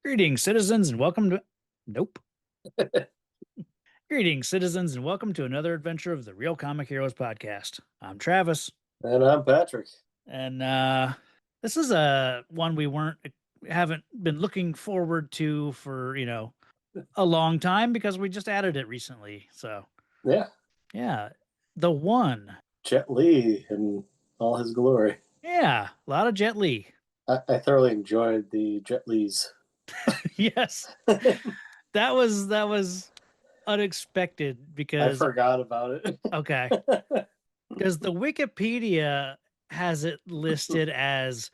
Greetings, citizens, and welcome to. Nope. Greetings, citizens, and welcome to another adventure of the Real Comic Heroes podcast. I'm Travis, And I'm Patrick. and this is a one we haven't been looking forward to for a long time because we just added it recently. So Yeah, yeah, the one. Jet Li in all his glory. Yeah, a lot of Jet Li. I thoroughly enjoyed the Jet Li's. Yes, that was unexpected I because forgot about okay. it. Because the Wikipedia has it listed as,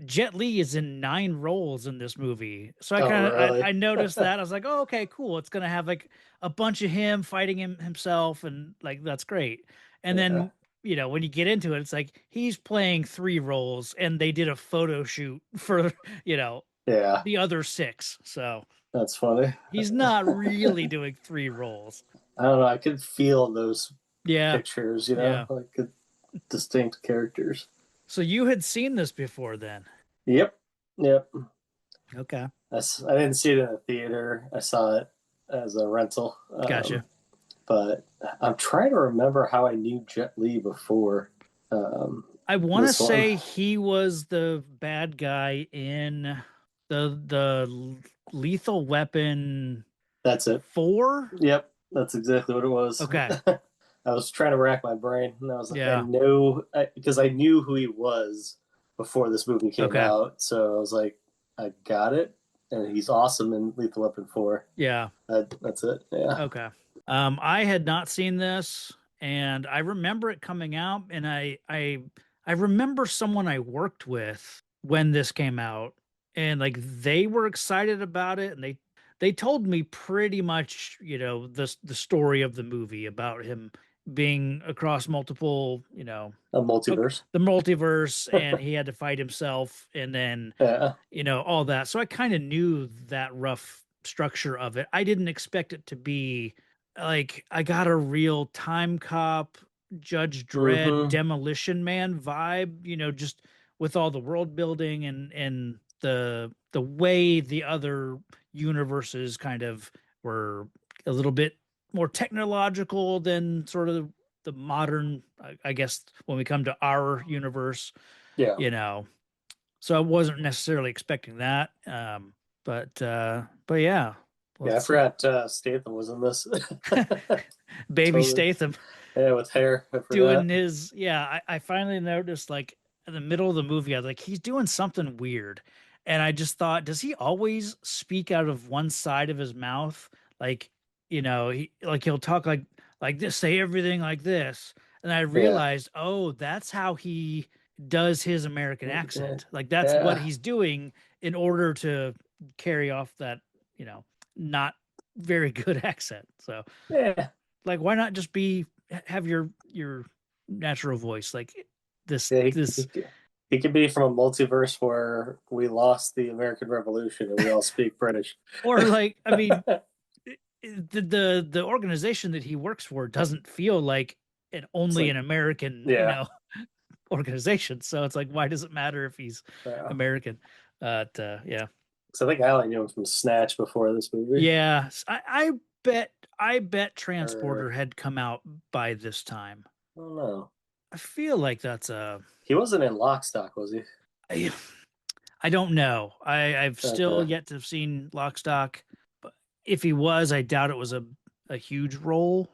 Jet Li is in 9 roles in this movie. So I Oh, kind of I really? noticed that. I was like, oh, okay, cool. It's gonna have like a bunch of him fighting himself, and like that's great. And Yeah, then, when you get into it, it's like he's playing 3 roles, and they did a photo shoot for, you know, yeah, the other 6. So that's funny. he's not really doing 3 roles. I don't know. I could feel those Yeah, pictures, yeah. like distinct characters. So you had seen this before then. Yep, yep. Okay. I didn't see it in a theater. I saw it as a rental. Gotcha. But I'm trying to remember how I knew Jet Li before I want to this one. say he was the bad guy in the Lethal Weapon That's it. 4. Yep, that's exactly what it was. Okay. I was trying to rack my brain, and I was like, I Yeah. know because I knew who he was before this movie came Okay. out, so I was like, I got it, and he's awesome in Lethal Weapon 4. Yeah. That's it. Yeah. Okay. I had not seen this, and I remember it coming out, and I remember someone I worked with when this came out, and like they were excited about it, and they told me pretty much, the story of the movie about him being across multiple, A multiverse. the multiverse, and he had to fight himself, and then Yeah. all that. So I kind of knew that rough structure of it. I didn't expect it to be like I got a real time cop, Judge Dredd, Mm-hmm. Demolition Man vibe, just with all the world building and the way the other universes kind of were a little bit more technological than sort of the modern, I guess, when we come to our universe, Yeah. you know so I wasn't necessarily expecting that. But yeah, Yeah. I let's forgot Statham was in this. baby Totally. Statham Yeah, with hair. I doing forgot. his yeah. I finally noticed like in the middle of the movie, I was like, he's doing something weird. And I just thought, does he always speak out of one side of his mouth? Like, he'll talk like this, say everything like this. And I Yeah. realized, oh, that's how he does his American Yeah. accent. Like that's what Yeah. he's doing in order to carry off that, not very good accent. So Yeah. like why not just be have your natural voice like this Yeah, this he could be from a multiverse where we lost the American Revolution and we all speak British. or like I mean the organization that he works for doesn't feel like It's only like, an American, yeah, organization. So it's like why does it matter if he's yeah. American? Yeah. So I think I only knew him from Snatch before this movie. Yeah. I bet Transporter Or had come out by this time. I don't know. I feel like that's a He wasn't in Lock Stock, was he? I, I don't know. I've still Okay. yet to have seen Lock Stock, but if he was, I doubt it was a huge role.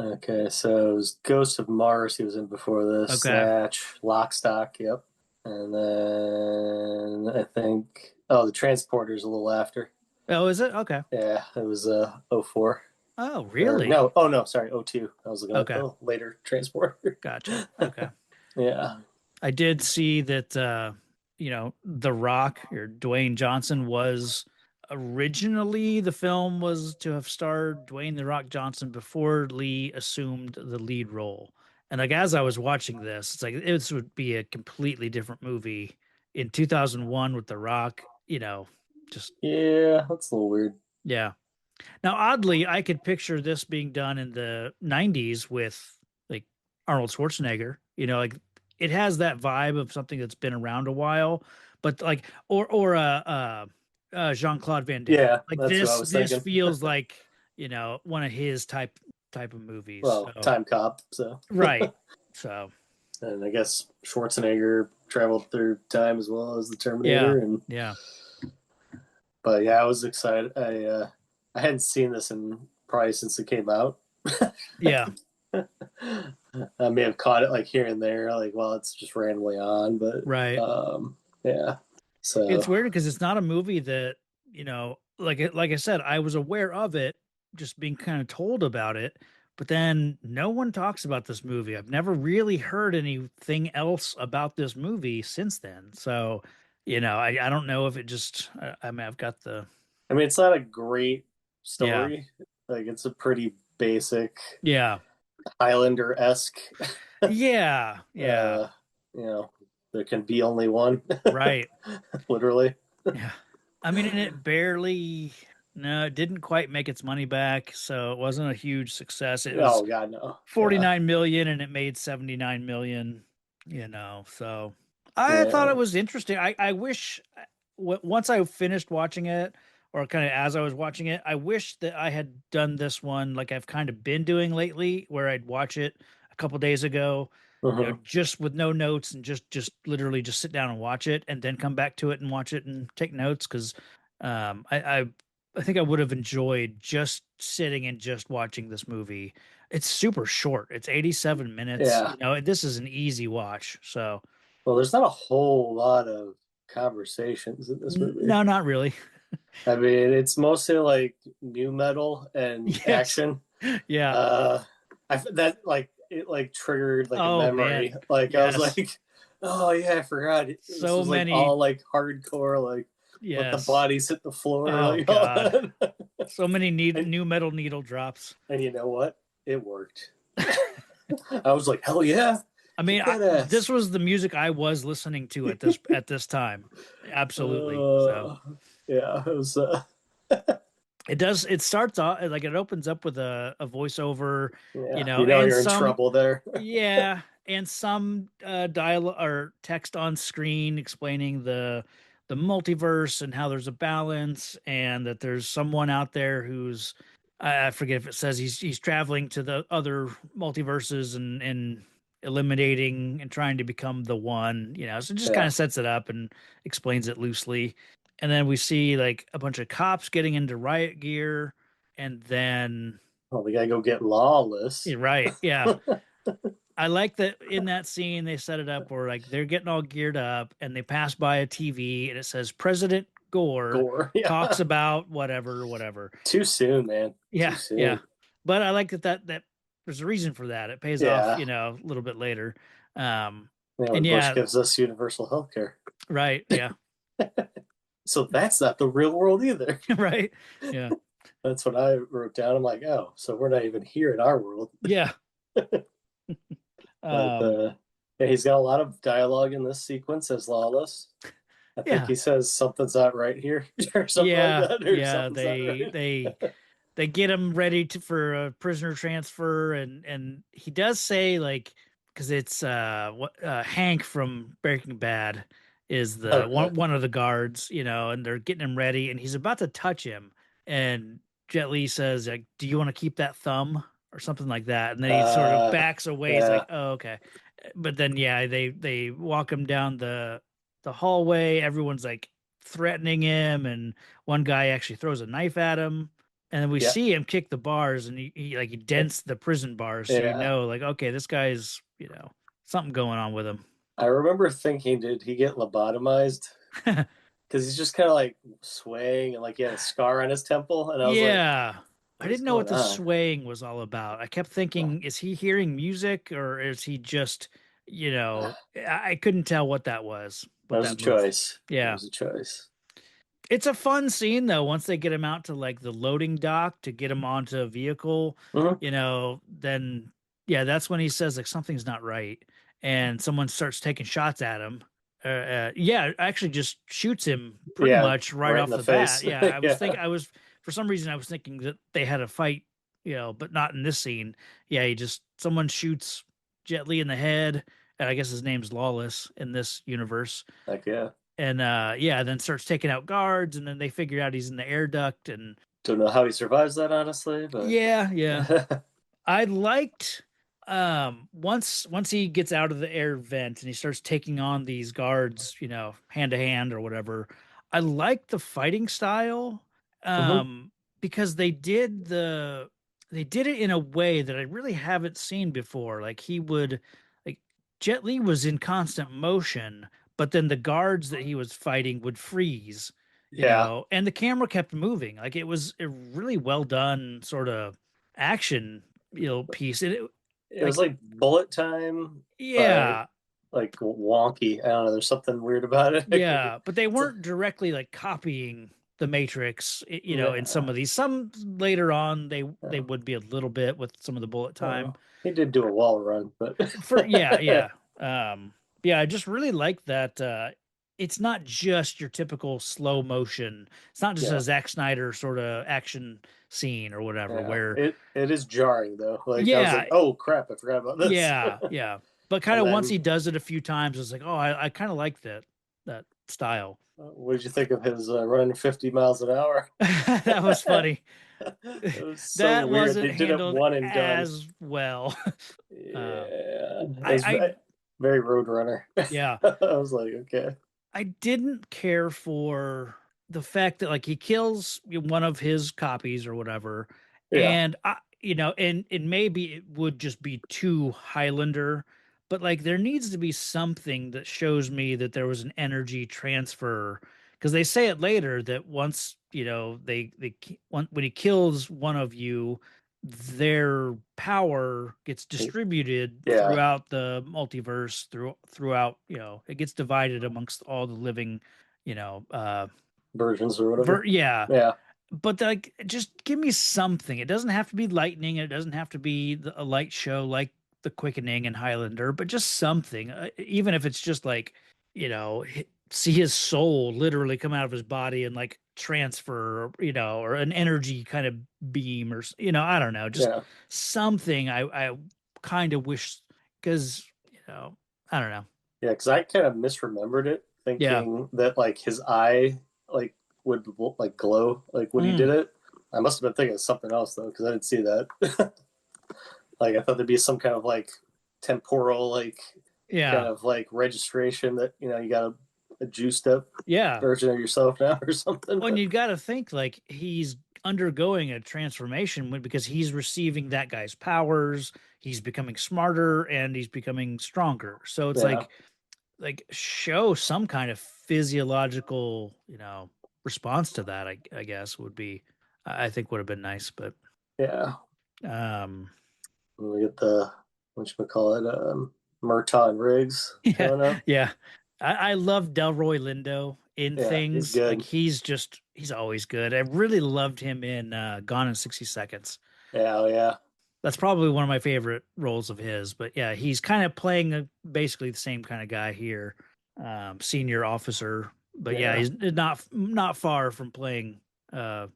Okay, so it was Ghost of Mars he was in before this. Okay. Snatch, Lock Stock, yep. And then I think the Transporter's a little after. Oh, is it? Okay. Yeah, it was '04. Oh, Or really? no, oh no, sorry, '02. I was looking at Okay. the later Transporter. Gotcha. Okay. Yeah. I did see that The Rock or Dwayne Johnson was originally the film was to have starred Dwayne The Rock Johnson before Lee assumed the lead role. And like as I was watching this, it's like this would be a completely different movie in 2001 with The Rock, just Yeah, that's a little weird. yeah. Now oddly, I could picture this being done in the 90s with like Arnold Schwarzenegger, like it has that vibe of something that's been around a while, but like or Jean-Claude Van Damme. Yeah, Like that's what I was this thinking. feels like, one of his type of movies. Well, So time cop. So, right. So and I guess Schwarzenegger traveled through time as well as the yeah. Terminator. And Yeah. but yeah, I was excited. I hadn't seen this in probably since it came out. Yeah. I may have caught it like here and there, like while it's just randomly on, but Right. yeah. It's So weird because it's not a movie that, like I said, I was aware of it, just being kind of told about it, but then no one talks about this movie. I've never really heard anything else about this movie since then. So, I don't know if it just, I mean, I've got the, I mean, it's not a great yeah, story. Like it's a pretty basic yeah, Highlander esque. yeah, yeah, uh, you know, there can be only one, right. literally. Yeah. I mean, and it barely, no, it didn't quite make its money back. So it wasn't a huge success. It was Oh God, no. Yeah, 49 million and it made 79 million, so I thought yeah. it was interesting. I wish once I finished watching it, or kind of as I was watching it, I wish that I had done this one like I've kind of been doing lately, where I'd watch it a couple days ago, Mhm. just with no notes, and just literally just sit down and watch it and then come back to it and watch it and take notes. Because I think I would have enjoyed just sitting and just watching this movie. It's super short. It's 87 minutes. Yeah. This is an easy watch. So, Well, there's not a whole lot of conversations in this movie. no, not really. I mean, it's mostly like new metal and Yes. action. Yeah. Uh, that like it like triggered like a Oh memory. man. Like I was Yes. like, oh yeah, I forgot. This So was like many. all like hardcore, like let the Yes. bodies hit the floor, Oh like all God. that. So many and, new metal needle drops. and you know what? It worked. I was like, hell yeah, I mean, kick that this ass. was the music I was listening to at this time. Absolutely. So Yeah, it was. it starts off like it opens up with a voiceover, Yeah, and you're in some, trouble there. yeah, and some dialogue or text on screen explaining the multiverse and how there's a balance, and that there's someone out there who's, I forget if it says he's traveling to the other multiverses and eliminating and trying to become the one, so it just kind Yeah. of sets it up and explains it loosely. And then we see like a bunch of cops getting into riot gear, and then, Well, we gotta go get Lawless. right, yeah. I like that in that scene they set it up where like they're getting all geared up and they pass by a TV and it says President Gore Gore. talks Yeah. about whatever, whatever. Too soon, man. Too Yeah, yeah. soon. But I like that there's a reason for that. It pays off, Yeah. a little bit later. Um, Yeah, and when Bush yeah, gives us universal health care. right, yeah, So that's not the real world either. right, yeah, That's what I wrote down. I'm like, oh, so we're not even here in our world. yeah. But Um, yeah, he's got a lot of dialogue in this sequence as Lawless. I think yeah. he says something's not right here or something like Yeah, that, or yeah, something's not they right. they they get him ready for a prisoner transfer, and he does say like, because it's what Hank from Breaking Bad is the Okay. one of the guards, and they're getting him ready, and he's about to touch him, and Jet Li says like, "Do you want to keep that thumb?" or something like that, and then he sort of Uh, backs away. He's like, yeah. "Oh, okay," but then yeah, they walk him down the hallway. Everyone's like threatening him, and one guy actually throws a knife at him, and then we Yeah. see him kick the bars, and he dents the prison bars, so Yeah. like, okay, this guy's, something going on with him. I remember thinking, did he get lobotomized? Because he's just kind of like swaying and like he had a scar on his temple. And I was like, Yeah, I what is didn't know what going the on? swaying was all about. I kept thinking, is he hearing music, or is he just, I couldn't tell what that was, That what was a that move. choice. That Yeah. was a choice. It's a fun scene though. Once they get him out to like the loading dock to get him onto a vehicle, Mm-hmm. then yeah, that's when he says like something's not right, and someone starts taking shots at him. Yeah, actually just shoots him pretty Yeah, much right right in off the the bat. face. Yeah, Yeah. I was for some reason I was thinking that they had a fight, but not in this scene. Yeah, he just someone shoots Jet Li in the head, and I guess his name's Lawless in this universe, Like, yeah. and yeah, then starts taking out guards, and then they figure out he's in the air duct, and Don't know how he survives that, honestly, but yeah, yeah. I liked once he gets out of the air vent and he starts taking on these guards, hand to hand or whatever. I liked the fighting style Mhm. because they did it in a way that I really haven't seen before. Like like Jet Li was in constant motion, but then the guards that he was fighting would freeze, Yeah, and the camera kept moving. Like it was a really well done sort of action piece. And it was like, like bullet time, but yeah, like wonky. I don't know. There's something weird about it. yeah, but they It's a- weren't directly like copying the Matrix, in some yeah, of these. Some later on they yeah. would be a little bit with some of the bullet time. He did do a wall run, but For yeah, yeah. Yeah, I just really like that it's not just your typical slow motion. It's not just a yeah, Zack Snyder sort of action scene or whatever yeah. where It is jarring though. Like I was like, yeah, oh crap, I forgot about this. yeah, yeah. But kind And of once he then, does it a few times, it's like, oh, I kind of like that style. what did you think of his running 50 miles an hour? That was funny. It was so That weird. wasn't They did it handled one and done. as well. um, Yeah, it I, was I, very Roadrunner. yeah, I was like, okay, I didn't care for the fact that like he kills one of his copies or whatever, yeah, and and maybe it would just be too Highlander, but like there needs to be something that shows me that there was an energy transfer because they say it later that once when he kills one of you, their power gets distributed yeah, throughout the multiverse throughout, it gets divided amongst all the living, you know uh versions or whatever. yeah, Yeah, but like just give me something. It doesn't have to be lightning, it doesn't have to be a light show like the quickening and Highlander, but just something, even if it's just like, see his soul literally come out of his body and like transfer, or an energy kind of beam, or I don't know, just yeah, something. I kind of wish, because I don't know. yeah. Because I kind of misremembered it, Yeah. thinking that like his eye like would like glow like when he did Mm, it. I must have been thinking of something else though, because I didn't see that. Like I thought there'd be some kind of like temporal like kind yeah. of like registration that you got a juiced up Yeah. version of yourself now or something. Well, and But you got to think like he's undergoing a transformation because he's receiving that guy's powers, he's becoming smarter and he's becoming stronger. So it's yeah, like show some kind of physiological, response to that. I guess would be, I think would have been nice, but yeah. um, We get the what you call it, Murtaugh and Riggs yeah, showing up. yeah. I love Delroy Lindo in Yeah, he's things. Like good. he's always good. I really loved him in Gone in 60 Seconds. Yeah, oh, yeah, That's probably one of my favorite roles of his. But yeah, he's kind of playing basically the same kind of guy here, senior officer. But yeah, yeah. he's not far from playing uh,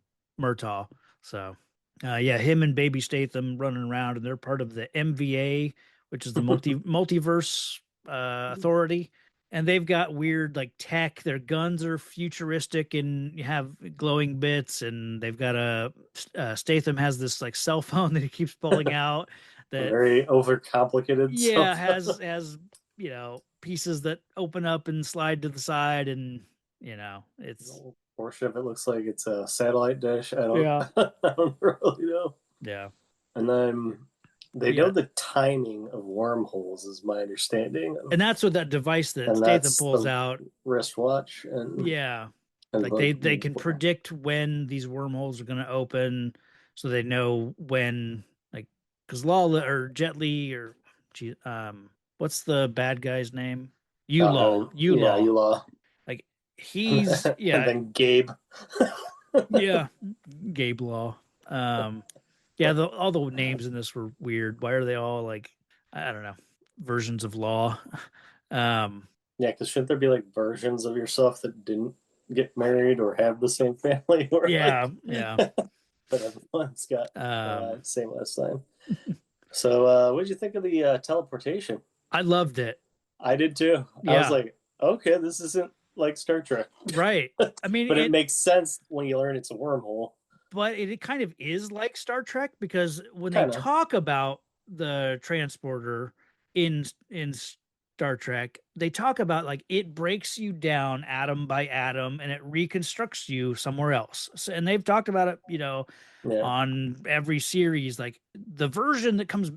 Murtaugh. So yeah, him and Baby Statham running around, and they're part of the MVA, which is the Multiverse Authority. And they've got weird like tech. Their guns are futuristic and have glowing bits. And they've got Statham has this like cell phone that he keeps pulling out that Very overcomplicated yeah stuff. has pieces that open up and slide to the side, and it's Portion of it looks like it's a satellite dish. I don't, yeah, I don't really know. yeah, And then they yeah. know the timing of wormholes, is my understanding, And that's what that device that and Statham that's pulls the out. wristwatch and Yeah, and like like they can predict when these wormholes are going to open, so they know when, like, because Lawler or Jet Li or what's the bad guy's name? yeah, Yulaw. Yulaw. Like he's And yeah, then Gabe. yeah, Gabe Law. Yeah, all the names in this were weird. Why are they all like, I don't know, versions of Law? Um, Yeah, because shouldn't there be like versions of yourself that didn't get married or have the same family or yeah, like, yeah. but everyone's got Um, same last name. So, what did you think of the teleportation? I loved it. I did too. I was Yeah, like, okay, this isn't like Star Trek. Right. I mean, But it makes sense when you learn it's a wormhole. but it kind of is like Star Trek because when they Kind of. talk about the transporter in Star Trek, they talk about like it breaks you down atom by atom and it reconstructs you somewhere else. So, and they've talked about it, Yeah. on every series. Like the version that comes,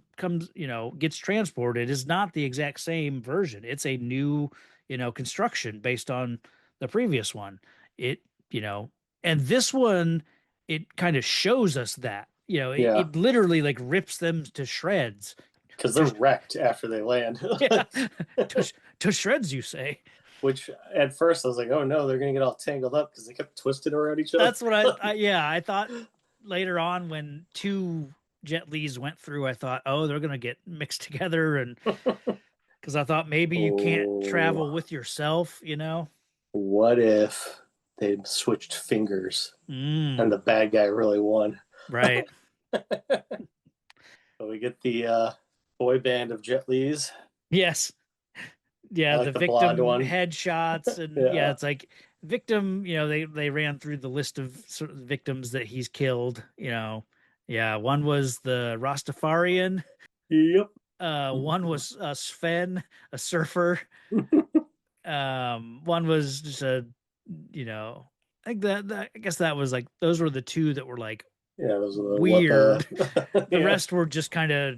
gets transported is not the exact same version. It's a new, construction based on the previous one. It, you know, and this one it kind of shows us that Yeah. it literally like rips them to shreds. Because they're to wrecked after they land. yeah, to shreds, you say. Which at first I was like, oh no, they're gonna get all tangled up because they kept twisting around each other. That's what I thought later on when two Jet Lis went through. I thought, oh, they're gonna get mixed together, and because I thought maybe you can't travel Oh, with yourself. what if they switched fingers and Mm, the bad guy really won? right. So we get the boy band of Jet Li's. Yes. I Yeah, the like the blonde victim one. headshots, and yeah, Yeah. it's like victim, they ran through the list of sort of victims that he's killed. Yeah, one was the Rastafarian, Yep. one was Sven, a surfer, one was just you know I think that I guess that was like those were the two that were like Yeah, those are the what weird. the The yeah. rest were just kind of,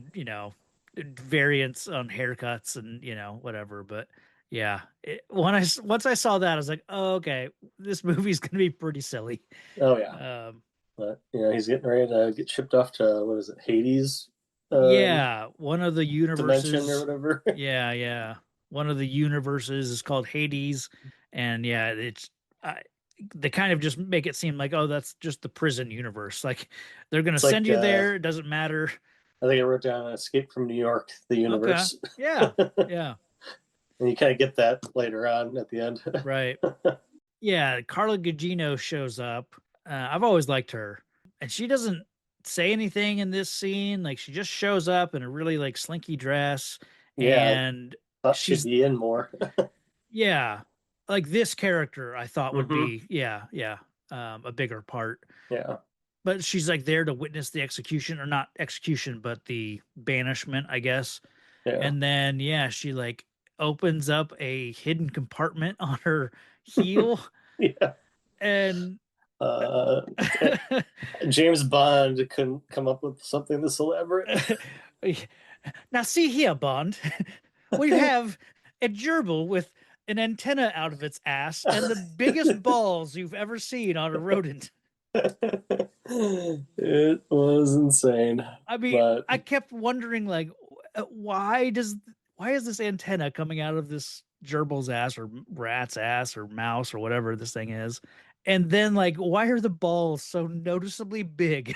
variants on haircuts and, whatever. But yeah, once I saw that, I was like, oh, okay, this movie's gonna be pretty silly. Oh yeah. Um, But he's getting ready to get shipped off to what is it, Hades yeah, one of the dimension or universes. whatever. Yeah, yeah, one of the universes is called Hades, and yeah, I, they kind of just make it seem like, oh, that's just the prison universe. Like they're gonna It's send like you there. It doesn't matter. I think I wrote down Escape from New York, the Okay. universe. Yeah. Yeah. And you kind of get that later on at the end. Right. Yeah. Carla Gugino shows up. I've always liked her, and she doesn't say anything in this scene. Like she just shows up in a really like slinky dress, Yeah, I and thought she'd she's be in more. yeah, like this character I thought would Hmm. be yeah, a bigger part. Yeah, But she's like there to witness the execution, or not execution, but the banishment, I guess. yeah, And then yeah, she like opens up a hidden compartment on her heel, yeah. and Uh, James Bond couldn't come up with something this elaborate. now see here, Bond. We have a gerbil with an antenna out of its ass and the biggest balls you've ever seen on a rodent. It was insane, I mean, but I kept wondering, like, why is this antenna coming out of this gerbil's ass or rat's ass or mouse or whatever this thing is? And then, like, why are the balls so noticeably big?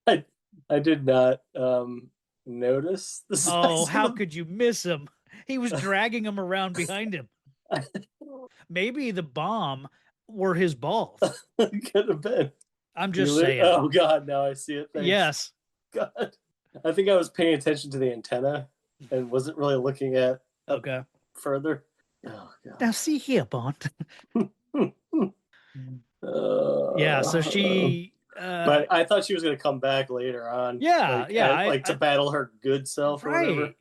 I I did not notice the Oh, size of how the. could you miss him? He was dragging him around behind him. Maybe the bomb were his balls. Could have been. I'm You just saying. oh god, now I see it. Thanks. Yes. God. I think I was paying attention to the antenna and wasn't really looking at up Okay. further. Oh Now god. see here, Bond. Yeah, so she But I thought she was going to come back later on, yeah, like yeah, like to battle her good self or whatever. right.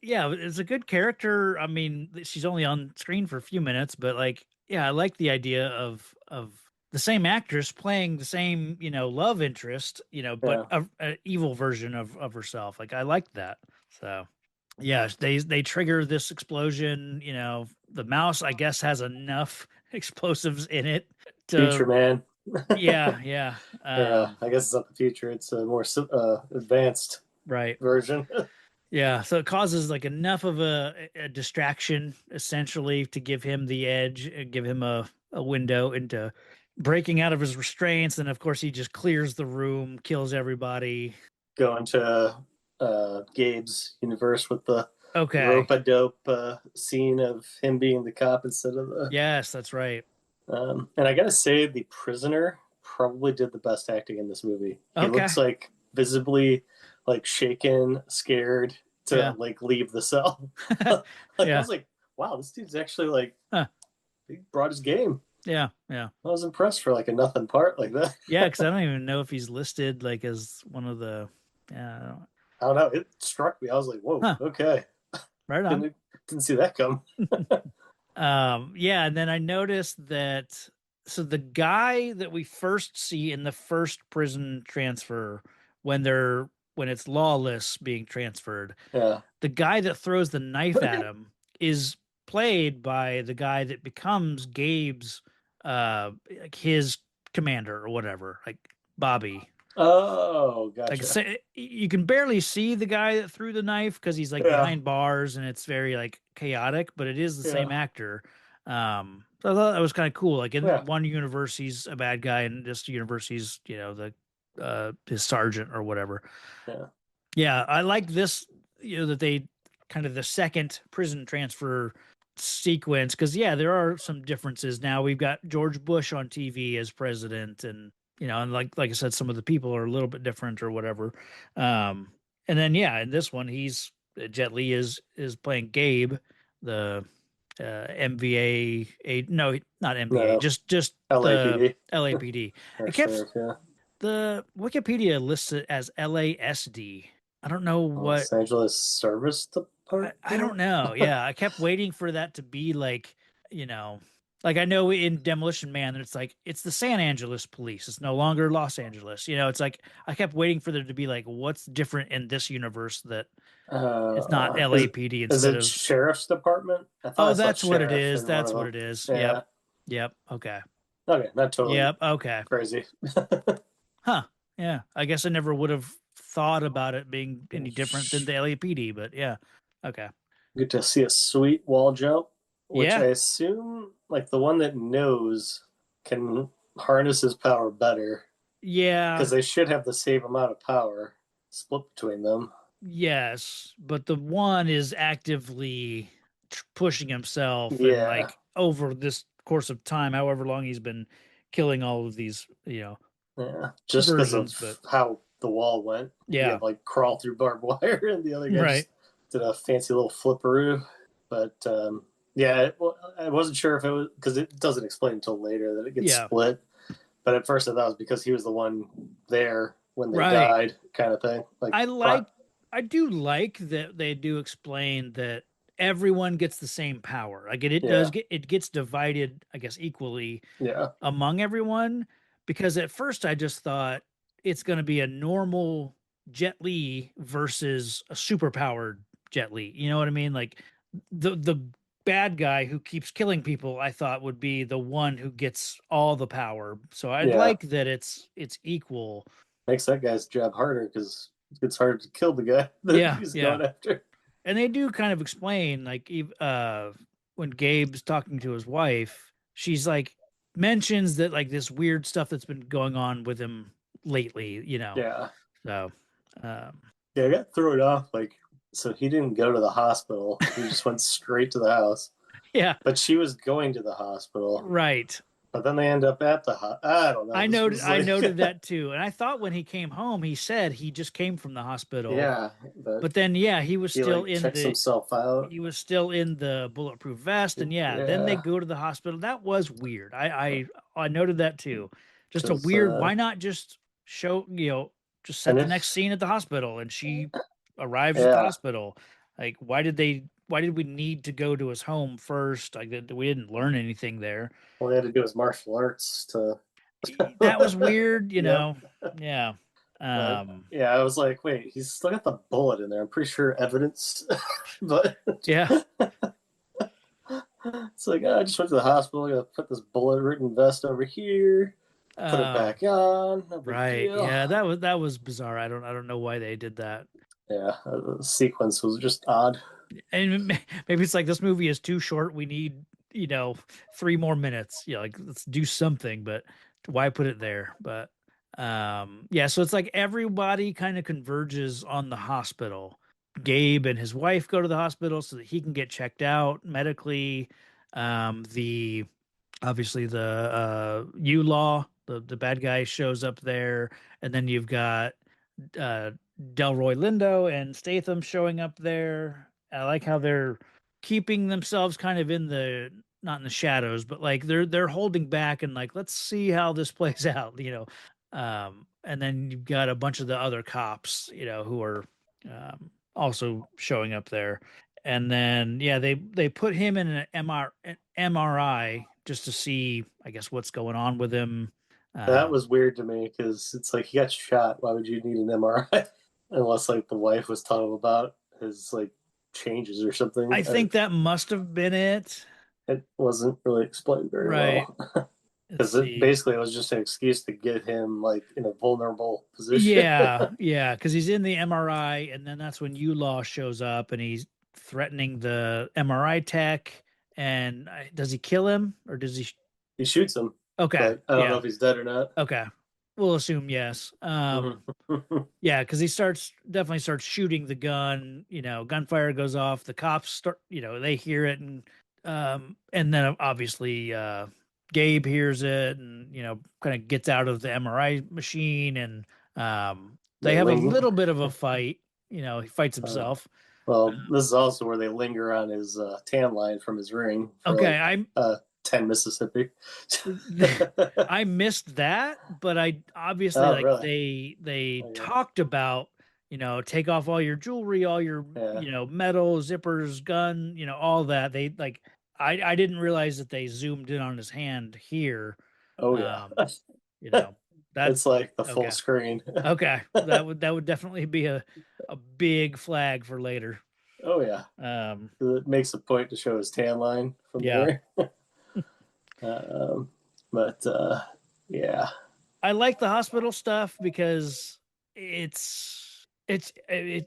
Yeah, it's a good character. I mean, she's only on screen for a few minutes, but like, yeah, I like the idea of the same actress playing the same, love interest, but Yeah, a evil version of herself. Like I liked that. So, yeah, they trigger this explosion, the mouse I guess has enough explosives in it Future to Man. yeah, yeah. Or I guess it's not the future; it's a more advanced Right. version. Yeah, so it causes like enough of a distraction essentially to give him the edge and give him a window into breaking out of his restraints. And of course, he just clears the room, kills everybody. Going to Gabe's universe with the Okay. rope a dope scene of him being the cop instead of the. Yes, that's right. And I gotta say, the prisoner probably did the best acting in this movie. He Okay. looks like visibly like shaken, scared to Yeah. like leave the cell. Like I Yeah. was like, wow, this dude's actually like Huh. he brought his game. Yeah, yeah. I was impressed for like a nothing part like that. Yeah, because I don't even know if he's listed like as one of the. Yeah, I don't, I don't know. It struck me. I was like, whoa, huh? okay. Right on. Didn't see that come. Yeah, and then I noticed that so the guy that we first see in the first prison transfer when it's lawless being transferred, Yeah. the guy that throws the knife at him is played by the guy that becomes Gabe's like his commander or whatever, like Bobby. Oh, Like gotcha. say, you can barely see the guy that threw the knife because he's like Yeah. behind bars and it's very like chaotic, but it is the same Yeah. actor. So I thought that was kind of cool. Like in Yeah. one universe he's a bad guy, and this universe he's the his sergeant or whatever. Yeah. Yeah, I like this, that they kind of the second prison transfer sequence because yeah, there are some differences now. We've got George Bush on TV as president, and and like I said, some of the people are a little bit different or whatever. Um, and then yeah, in this one, he's Jet Li is playing Gabe, the MVA, no, not MVA, No. just the LAPD LAPD. or It kept sheriff. Yeah. the Wikipedia lists it as LASD. I don't know what Los Angeles Service I don't Department. know. Yeah, I kept waiting for that to be like, you know, like I know in Demolition Man it's like it's the San Angeles police. It's no longer Los Angeles. It's like I kept waiting for there to be like what's different in this universe that it's not Uh, is LAPD is instead it of. sheriff's department? I thought I Oh, saw that's what it sheriff is. in one That's of what them. it is. Yep. Yeah. Yep. Okay. Okay, not totally Yep. Okay. crazy. Huh. Yeah. I guess I never would have thought about it being any different than the LAPD, but yeah. Okay. Good to see a sweet wall jump, which I Yeah. assume like the one that knows can harness his power better because Yeah. they should have the same amount of power split between them. Yes, but the one is actively pushing himself and Yeah, like over this course of time, however long he's been killing all of these, yeah. Just because versions. of But how the wall went, he had yeah, to like crawl through barbed wire, and the other guy right. just did a fancy little flipperoo. But yeah, I wasn't sure if it was because it doesn't explain until later that it gets Yeah, split. But at first, I thought it was because he was the one there when they right. died, kind of thing. Like, I like, I do like that they do explain that everyone gets the same power. Like it does yeah, it gets divided, I guess, equally yeah, among everyone because at first I just thought it's going to be a normal Jet Li versus a superpowered Jet Li. You know what I mean? Like the bad guy who keeps killing people, I thought would be the one who gets all the power. So I'd yeah. like that it's equal. Makes that guy's job harder because it's harder to kill the guy that Yeah, he's yeah. going after. And they do kind of explain like when Gabe's talking to his wife, she's like mentions that like this weird stuff that's been going on with him lately. Yeah, So um yeah. I got thrown off. Like, so he didn't go to the hospital. He just went straight to the house. yeah, But she was going to the hospital. right. But then they end up at the I don't know. I This noted was I like, noted that too. And I thought when he came home he said he just came from the hospital. yeah, but But then yeah, he was he still like in checks the himself out. he was still in the bulletproof vest, and yeah, then they Yeah, go to the hospital. That was weird. I noted that too. Just a because weird. Why not just show just and set the if next scene at the hospital, and she arrives at the yeah, hospital. Like, why did we need to go to his home first? Like, we didn't learn anything there. all he had to do was martial arts to. That was weird. Yep. Yeah. But Um. yeah, I was like, wait, he's still got the bullet in there. I'm pretty sure evidence, but Yeah. it's like I just went to the hospital. I gotta put this bullet-ridden vest over here, put it Oh. back on. No big Right. deal. Yeah. That was bizarre. I don't know why they did that. Yeah, the sequence was just odd. And maybe it's like this movie is too short. We need, 3 more minutes. Like let's do something, but why put it there? But yeah, so it's like everybody kind of converges on the hospital. Gabe and his wife go to the hospital so that he can get checked out medically. The obviously the Yulaw, the bad guy shows up there, and then you've got uh Delroy Lindo and Statham showing up there. I like how they're keeping themselves kind of in the not in the shadows, but like they're holding back and like let's see how this plays out, you know. And then you've got a bunch of the other cops, you know, who are also showing up there. And then yeah, they put him in an MRI just to see, I guess, what's going on with him. That Um, was weird to me because it's like he got shot. Why would you need an MRI unless like the wife was telling him about his like changes or something? I think that must have been it. It wasn't really explained very Right. well Let's because it see. basically it was just an excuse to get him like in a vulnerable position. Yeah, yeah, because he's in the MRI, and then that's when Yulaw shows up, and he's threatening the MRI tech. And does he kill him, or does he? He shoots him, Okay, but I don't know yeah, if he's dead or not. okay. We'll assume yes. Yeah, because he starts definitely starts shooting the gun. You know, gunfire goes off. The cops start. You know, they hear it, and then obviously Gabe hears it, and you know, kind of gets out of the MRI machine, and they They have a ling. little bit of a fight. You know, he fights Uh, himself. well, this is also where they linger on his tan line from his ring for Okay, like 10 Mississippi. I missed that, but I obviously Oh, like really? they Oh, yeah. talked about, you know, take off all your jewelry, all your, Yeah. you know, metal, zippers, gun, you know, all that. They like I didn't realize that they zoomed in on his hand here. Oh, yeah. Um, you know, that It's like the full okay. screen. Okay. That would definitely be a big flag for later. Oh, yeah. Um, It makes a point to show his tan line from yeah. there. Um, but yeah. I like the hospital stuff because you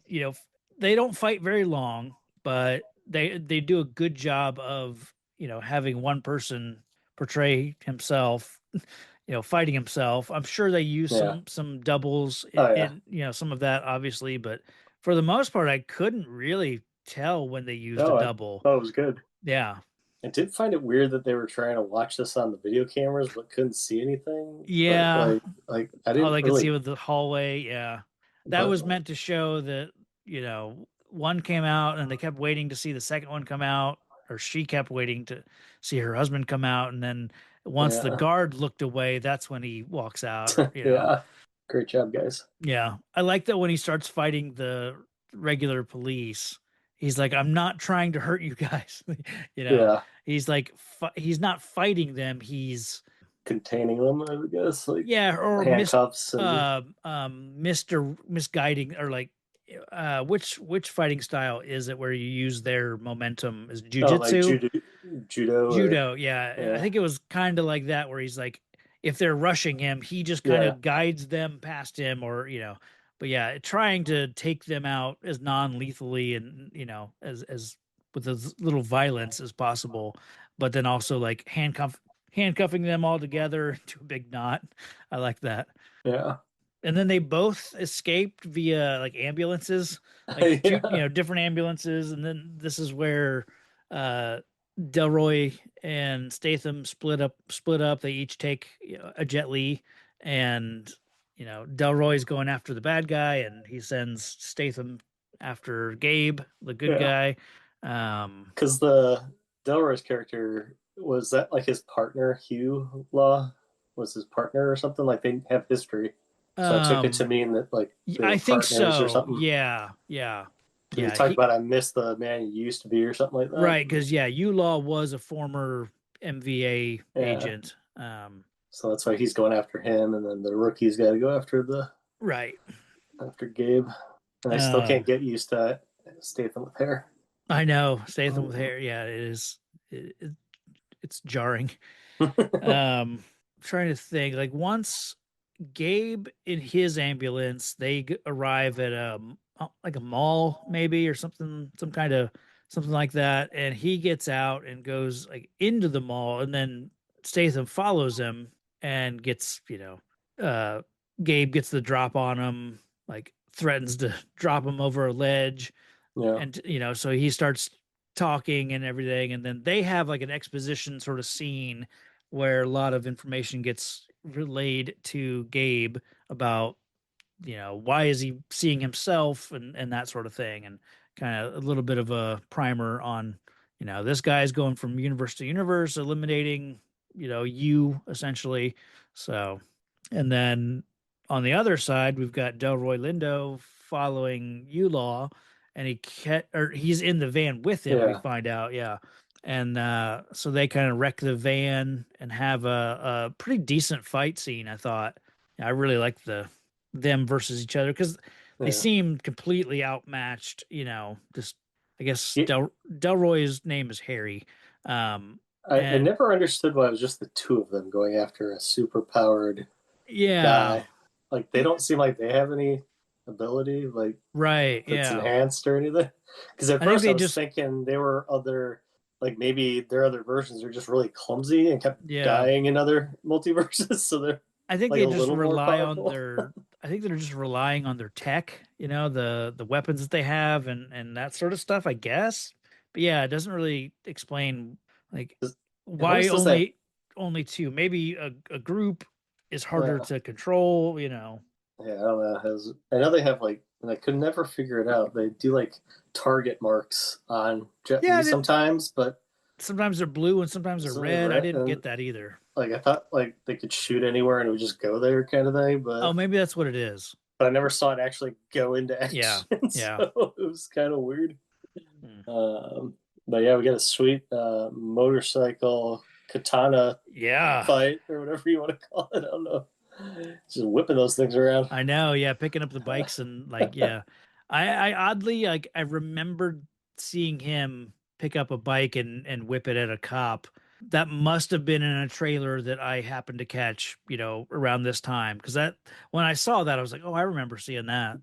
know, they don't fight very long, but they do a good job of, you know, having one person portray himself, you know, fighting himself. I'm sure they use Yeah. some doubles Oh, yeah. in, you know, some of that obviously, but for the most part I couldn't really tell when they used a No, I double. thought it was good. Yeah. I did find it weird that they were trying to watch this on the video cameras but couldn't see anything. But Yeah. like I All didn't they could see really. with the hallway. Yeah. That But was meant to show that, you know, one came out and they kept waiting to see the second one come out, or she kept waiting to see her husband come out. And then once the yeah, guard looked away, that's when he walks out, or, you know. yeah. Great job, guys. Yeah. I like that when he starts fighting the regular police, he's like, I'm not trying to hurt you guys. You know, Yeah, he's like, he's not fighting them. He's, containing them, I guess, like yeah, or handcuffs and Mr. misguiding, or like which fighting style is it where you use their momentum? Is oh, like jujitsu? judo or Judo, yeah. I yeah, think it was kind of like that where he's like, if they're rushing him, he just kind yeah, of guides them past him, or you know, but yeah, trying to take them out as non-lethally and you know, as with as little violence as possible, but then also like handcuffing them all together to a big knot. I like that. yeah, And then they both escaped via like ambulances, like two, you yeah, know, different ambulances. And then this is where Delroy and Statham split up. They each take, you know, a Jet Li, and you know, Delroy's going after the bad guy, and he sends Statham after Gabe, the good yeah. guy. Um, Because the Delroy's character was that like his partner, Hugh Law, was his partner or something. Like they have history, so I took it to um, mean that like they were I think partners or so. something. Yeah, yeah, Because he yeah. talked about I miss the man you used to be or something like that. Right, because yeah, Yulaw was a former MVA Yeah. agent. So that's why he's going after him, and then the rookie's got to go Right. after Gabe. And I still can't Um, get used to Statham with hair. I know Statham with hair. Yeah, it is. It's jarring. Trying to think. Like once Gabe in his ambulance, they arrive at like a mall maybe, or something, some kind of something like that, and he gets out and goes like into the mall, and then Statham follows him and gets, you know, uh Gabe gets the drop on him, like threatens to drop him over a ledge, Yeah, and you know, so he starts talking and everything, and then they have like an exposition sort of scene where a lot of information gets relayed to Gabe about, you know, why is he seeing himself and that sort of thing, and kind of a little bit of a primer on this guy's going from universe to universe, eliminating, you essentially. So, and then on the other side, we've got Delroy Lindo following Yulaw, and he's in the van with him. We Yeah, find out, yeah, and so they kind of wreck the van and have a pretty decent fight scene. I thought. I really like them versus each other because they yeah. seem completely outmatched. Just I guess He, Delroy's name is Harry. I And never understood why it was just the two of them going after a super powered yeah, guy. Like they don't seem like they have any ability like right. that's Yeah. enhanced or anything. Because at I think first I they was just, thinking they were other like maybe their other versions are just really clumsy and kept yeah, dying in other multiverses, so they're I think like they a just little more rely on powerful. their, I think they're just relying on their tech, the weapons that they have and that sort of stuff, I guess. But yeah, it doesn't really explain like It why always does that. only two. Maybe a group is harder Uh, to control, yeah, I don't know. I know they have like, and I could never figure it out. They do like target marks on Jet Yeah, Li sometimes, but sometimes they're blue and sometimes they're sometimes red. I red, didn't and get that either. like I thought like they could shoot anywhere and it would just go there kind of thing, Oh, but maybe that's what it is. I never saw it actually go into Yeah. action, Yeah. so it was kind of weird. Hmm. Um, but yeah, we got a sweet motorcycle katana Yeah. fight or whatever you want to call it. I don't know, just whipping those things around. I know. Yeah. Picking up the bikes and like, yeah. I oddly, like, I remembered seeing him pick up a bike and whip it at a cop. That must have been in a trailer that I happened to catch, around this time. Cause when I saw that, I was like, oh, I remember seeing that.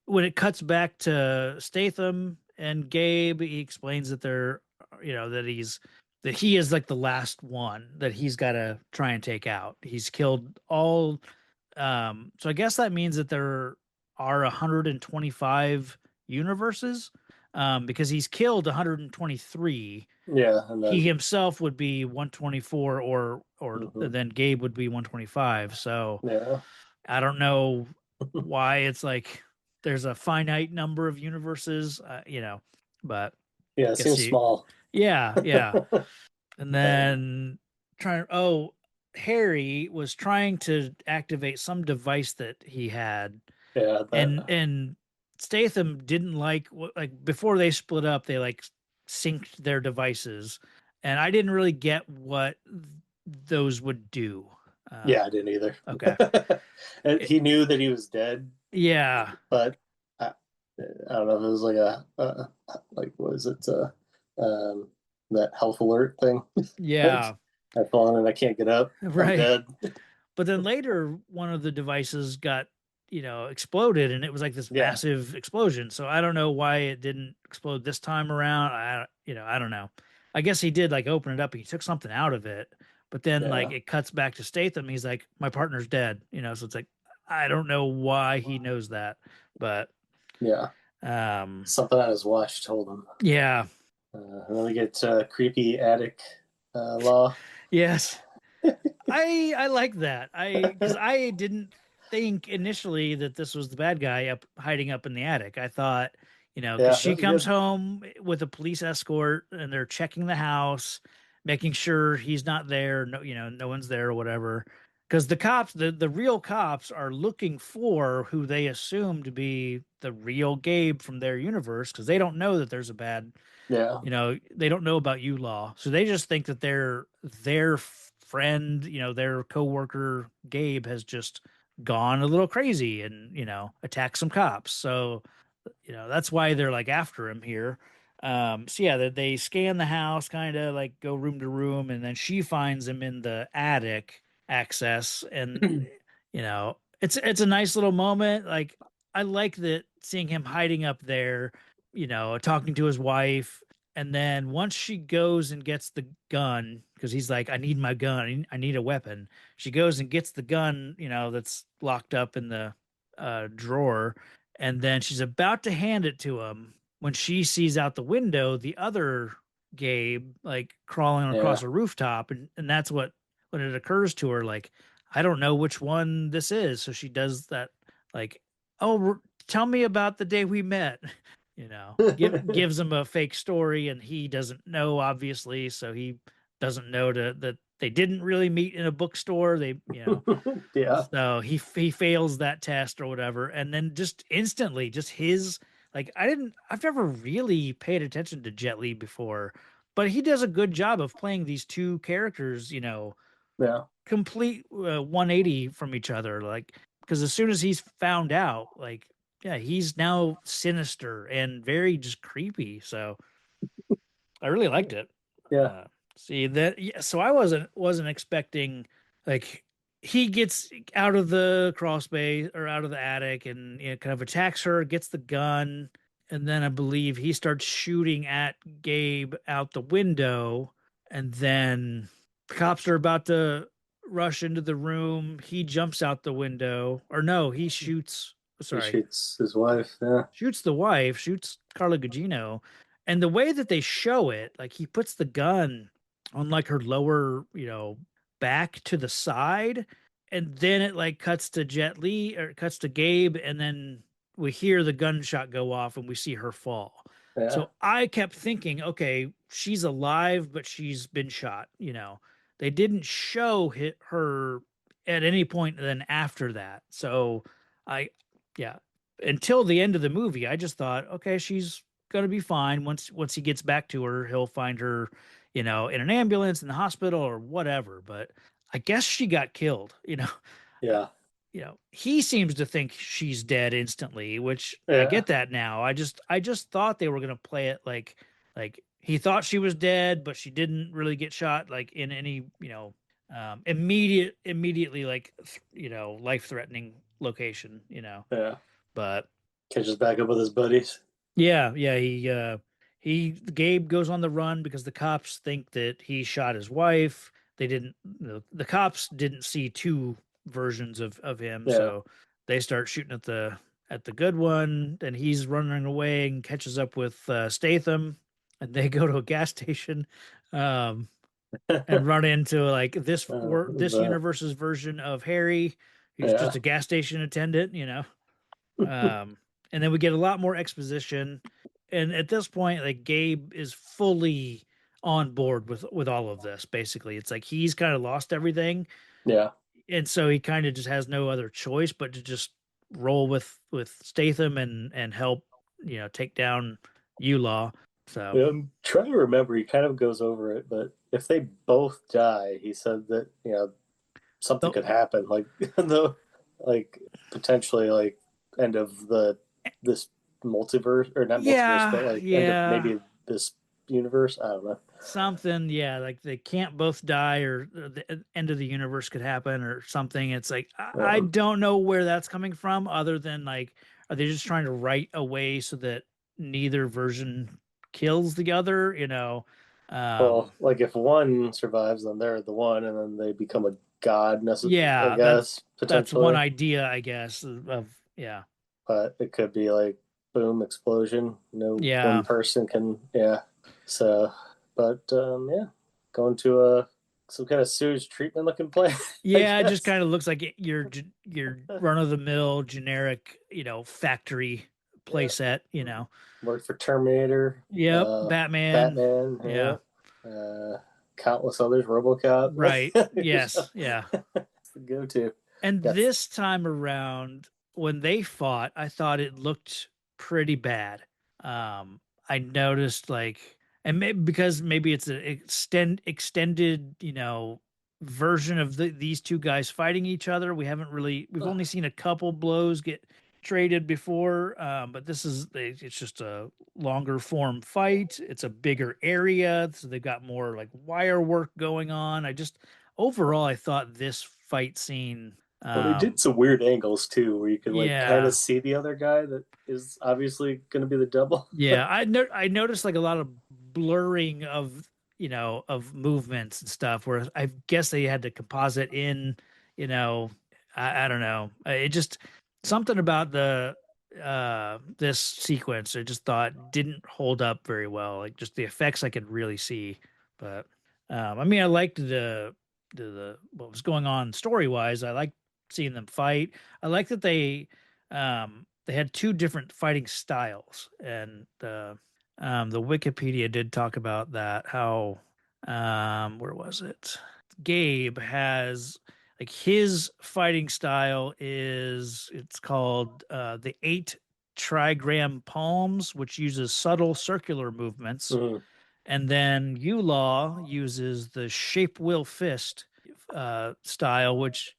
When it cuts back to Statham and Gabe, he explains that that he is like the last one that he's got to try and take out. He's killed all. So I guess that means that there are 125 universes, because he's killed 123. Yeah, and He then himself would be 124, or mhm, then Gabe would be 125. So yeah, I don't know why it's like there's a finite number of universes, but yeah, it guess seems you, small. yeah, yeah. uh, And then Harry was trying to activate some device that he had, yeah, and Statham didn't like before they split up, they like synced their devices, and I didn't really get what those would do. yeah, I didn't either. Okay. And It- he knew that he was dead, yeah. but I, I don't know if it was like like what is it um, that health alert thing? Like Yeah. I've fallen and I can't get up. I'm Right. dead. But then later, one of the devices got, exploded, and it was like this Yeah, massive explosion. So I don't know why it didn't explode this time around. I don't know. I guess he did like open it up. And he took something out of it, but then like yeah, it cuts back to Statham. He's like, "My partner's dead," So it's like I don't know why he knows that, but yeah. um, Something on his watch told him. yeah, And then we get creepy attic law. yes. I like that. Because I didn't think initially that this was the bad guy up hiding up in the attic. I thought, because Yeah, that she was comes good. home with a police escort and they're checking the house, making sure he's not there, no, no one's there or whatever. Because the cops, the real cops, are looking for who they assume to be the real Gabe from their universe, because they don't know that there's a bad, Yeah, they don't know about Law, so they just think that their friend, their coworker Gabe has just gone a little crazy and attacked some cops. So that's why they're like after him here. So yeah, they scan the house, kind of like go room to room, and then she finds him in the attic access, and it's a nice little moment. Like I like that seeing him hiding up there, talking to his wife, and then once she goes and gets the gun, because he's like, I need my gun, I need a weapon. She goes and gets the gun, that's locked up in the drawer, and then she's about to hand it to him when she sees out the window the other Gabe like crawling across yeah, a rooftop, and that's when it occurs to her, like, I don't know which one this is. So she does that, like, oh, tell me about the day we met. gives him a fake story, and he doesn't know, obviously, so he doesn't know that they didn't really meet in a bookstore. Yeah, So he fails that test or whatever, and then just instantly, just his like I've never really paid attention to Jet Li before, but he does a good job of playing these two characters, yeah, complete 180 from each other. Like, because as soon as he's found out, like, yeah, he's now sinister and very just creepy. So I really liked it. yeah, Uh, See that? Yeah, so I wasn't expecting, like, he gets out of the crawl space or out of the attic and, kind of attacks her, gets the gun, and then I believe he starts shooting at Gabe out the window, and then the cops are about to rush into the room. He jumps out the window, or no, he shoots. he Sorry, shoots his wife. Yeah, shoots the wife, shoots Carla Gugino, and the way that they show it, like he puts the gun on like her lower, back to the side, and then it like cuts to Jet Li or cuts to Gabe, and then we hear the gunshot go off and we see her fall. yeah, So I kept thinking, okay, she's alive, but she's been shot. They didn't show her at any point then after that. So I, yeah, until the end of the movie, I just thought, okay, she's gonna be fine. Once he gets back to her, he'll find her, in an ambulance in the hospital or whatever. But I guess she got killed. yeah, He seems to think she's dead instantly, which I yeah, get that now. I just thought they were gonna play it like he thought she was dead, but she didn't really get shot like in any, immediately like life threatening location. yeah. But Catches back up with his buddies. yeah, yeah, he Gabe goes on the run because the cops think that he shot his wife. They didn't the cops didn't see two versions of him, Yeah, so they start shooting at the good one, and he's running away and catches up with Statham, and they go to a gas station um and run into like this the universe's version of Harry, who's just yeah, a gas station attendant. um, and then we get a lot more exposition. And at this point, like Gabe is fully on board with all of this. Basically, it's like he's kind of lost everything, yeah. and so he kind of just has no other choice but to just roll with Statham and help take down Yulaw. So Yeah, I'm trying to remember. He kind of goes over it, but if they both die, he said that something the could happen, like the like potentially like end of the this multiverse or not multiverse, but yeah, like end of yeah, maybe this universe. I don't know. something, yeah, like they can't both die, or the end of the universe could happen or something. It's like I Um, don't know where that's coming from, other than like, are they just trying to write a way so that neither version kills the other, well, um like if one survives, then they're the one, and then they become a god. I yeah, guess that's one potentially, idea, I guess, of yeah. but it could be like boom explosion. No one Yeah, person can. Yeah. So, but yeah, going to a some kind of sewage treatment looking plant, I yeah, it just guess. kind of looks like your run-of-the-mill generic, factory Yeah, playset, worked for Terminator, yep, Batman, Batman, yeah, yeah. countless others, RoboCop. Right. It's Yes. Yeah. the go-to. And Got this time around, when they fought, I thought it looked pretty bad. I noticed like, and maybe because maybe it's an extended, version of these two guys fighting each other. We've only seen a couple blows get traded before, but it's just a longer form fight. It's a bigger area, so they've got more like wire work going on. Overall, I thought this fight scene, well, they did some weird angles too, where you could like kind of yeah, see the other guy that is obviously going to be the double. yeah. I noticed like a lot of blurring of movements and stuff. Where I guess they had to composite in, you know, I don't know. It just something about the this sequence I just thought didn't hold up very well. Like just the effects I could really see, but I mean, I liked the what was going on story wise. I liked seeing them fight. I like that they had two different fighting styles, and the Wikipedia did talk about that. How where was it? Gabe has like his fighting style is it's called the eight trigram palms, which uses subtle circular movements, Mm, and then Yulaw uses the shape will fist style, which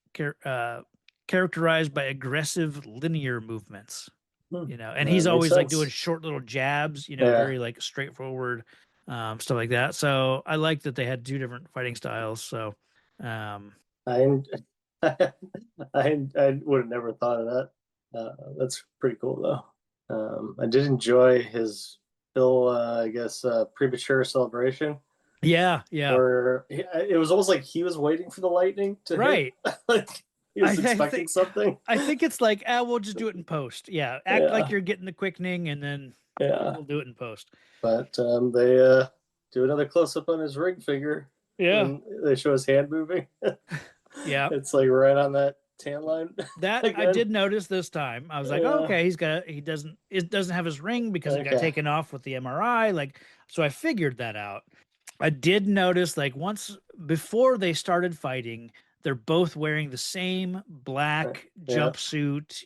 characterized by aggressive linear movements. mm. And That he's makes always like doing sense. short little jabs, Yeah, very like straightforward stuff like that. So I like that they had two different fighting styles. So um, I I would have never thought of that. That's pretty cool though. I did enjoy his Bill, I guess, premature celebration, yeah, yeah, where it was almost like he was waiting for the lightning to hit, right. like he I, was I expecting think something. I think it's like, we'll just do it in post. Yeah, act like Yeah, you're getting the quickening, and then yeah. we'll do it in post. But they do another close up on his ring finger Yeah, when they show his hand moving. yeah. It's like right on that tan line That I again. did notice this time. I was like, oh, Yeah. okay, he doesn't it doesn't have his ring because it got Okay. taken off with the MRI. Like, so I figured that out. I did notice like once before they started fighting, they're both wearing the same black Yeah. jumpsuit,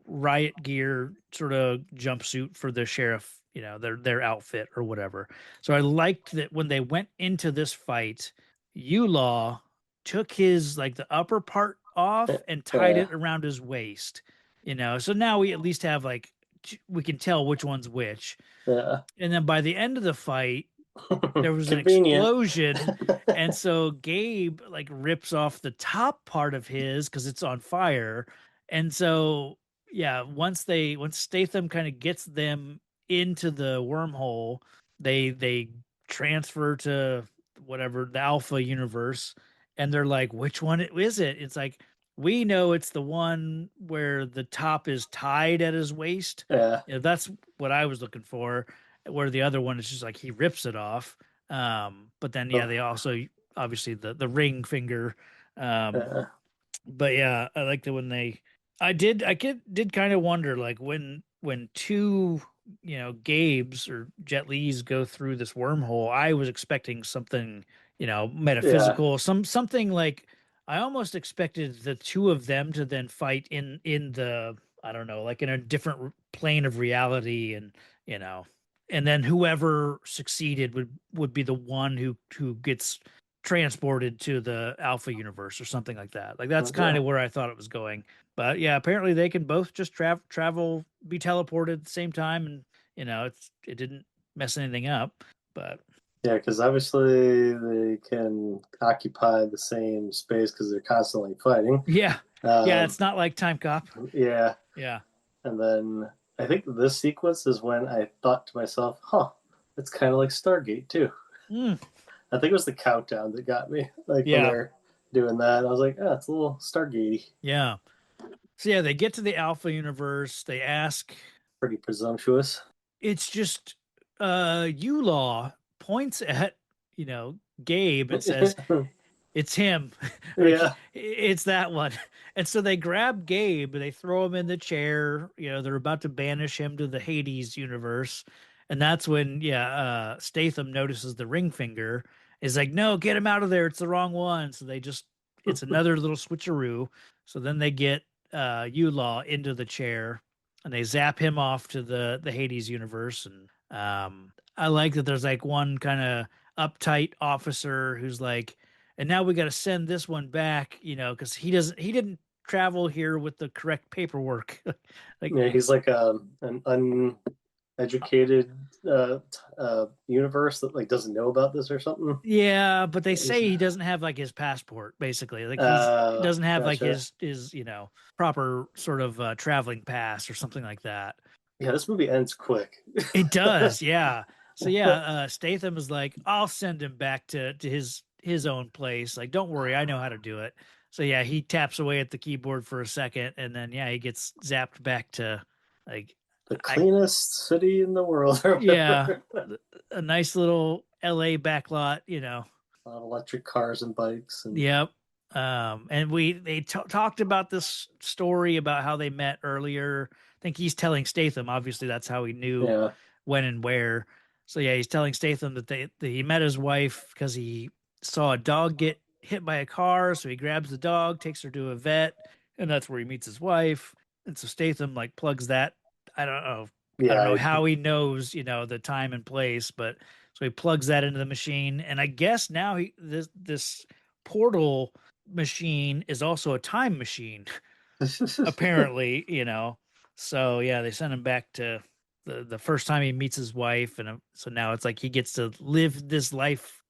riot gear sort of jumpsuit for the sheriff, their outfit or whatever. So I liked that when they went into this fight, Yulaw took his like the upper part off and tied Yeah. it around his waist, So now we at least have like we can tell which one's which. Yeah. And then by the end of the fight, there was an Convenient. explosion, and so Gabe like rips off the top part of his because it's on fire. And so yeah, once Statham kind of gets them into the wormhole, they transfer to whatever the Alpha universe, and they're like, which one is it? It's like, we know it's the one where the top is tied at his waist. Yeah. That's what I was looking for, where the other one is just like he rips it off. But then yeah, Oh, they also obviously the ring finger. Um, yeah. but yeah, I like that when they did kind of wonder like when two Gabes or Jet Lees go through this wormhole, I was expecting something Yeah. metaphysical, something like I almost expected the two of them to then fight in the I don't know, like in a different plane of reality, and you know and then whoever succeeded would be the one who gets transported to the Alpha universe or something like that. Like that's kind Okay. of where I thought it was going. But yeah, apparently they can both just travel, be teleported at the same time, and it didn't mess anything up. But Yeah, because obviously they can occupy the same space because they're constantly fighting. yeah, yeah, Um, it's not like Time Cop. yeah. Yeah. And then I think this sequence is when I thought to myself, huh, it's kind of like Stargate too. Mm, I think it was the countdown that got me. Like when yeah, they're doing that, I was like, oh, it's a little Stargatey. yeah. So yeah, they get to the Alpha universe. They ask. Pretty presumptuous. It's just Yulaw points at Gabe and says, it's him. Like Yeah. it's that one. And so they grab Gabe, they throw him in the chair, they're about to banish him to the Hades universe. And that's when Statham notices the ring finger, is like, no, get him out of there, it's the wrong one. So it's another little switcheroo. So then they get Yulaw into the chair, and they zap him off to the Hades universe. And I like that there's like one kind of uptight officer who's like, and now we got to send this one back, because he didn't travel here with the correct paperwork. Like, Yeah, he's like an uneducated universe that like doesn't know about this or something. yeah, but they say he doesn't have like his passport, basically. Like he doesn't have like Gotcha. his proper sort of traveling pass or something like that. Yeah, this movie ends quick. It does, yeah. So yeah, Statham is like, I'll send him back to his own place. Like, don't worry, I know how to do it. So yeah, he taps away at the keyboard for a second, and then yeah, he gets zapped back to like The I cleanest city in the world or yeah, whatever. a nice little LA backlot, Electric cars and bikes and Yep. And they talked about this story about how they met earlier. I think he's telling Statham. Obviously, that's how he knew Yeah. when and where. So yeah, he's telling Statham that he met his wife because he saw a dog get hit by a car. So he grabs the dog, takes her to a vet, and that's where he meets his wife. And so Statham like plugs that. I don't know. I don't Yeah. know how he knows, the time and place, but so he plugs that into the machine. And I guess now this portal machine is also a time machine, apparently, So yeah, they send him back to the first time he meets his wife, and so now it's like he gets to live this life,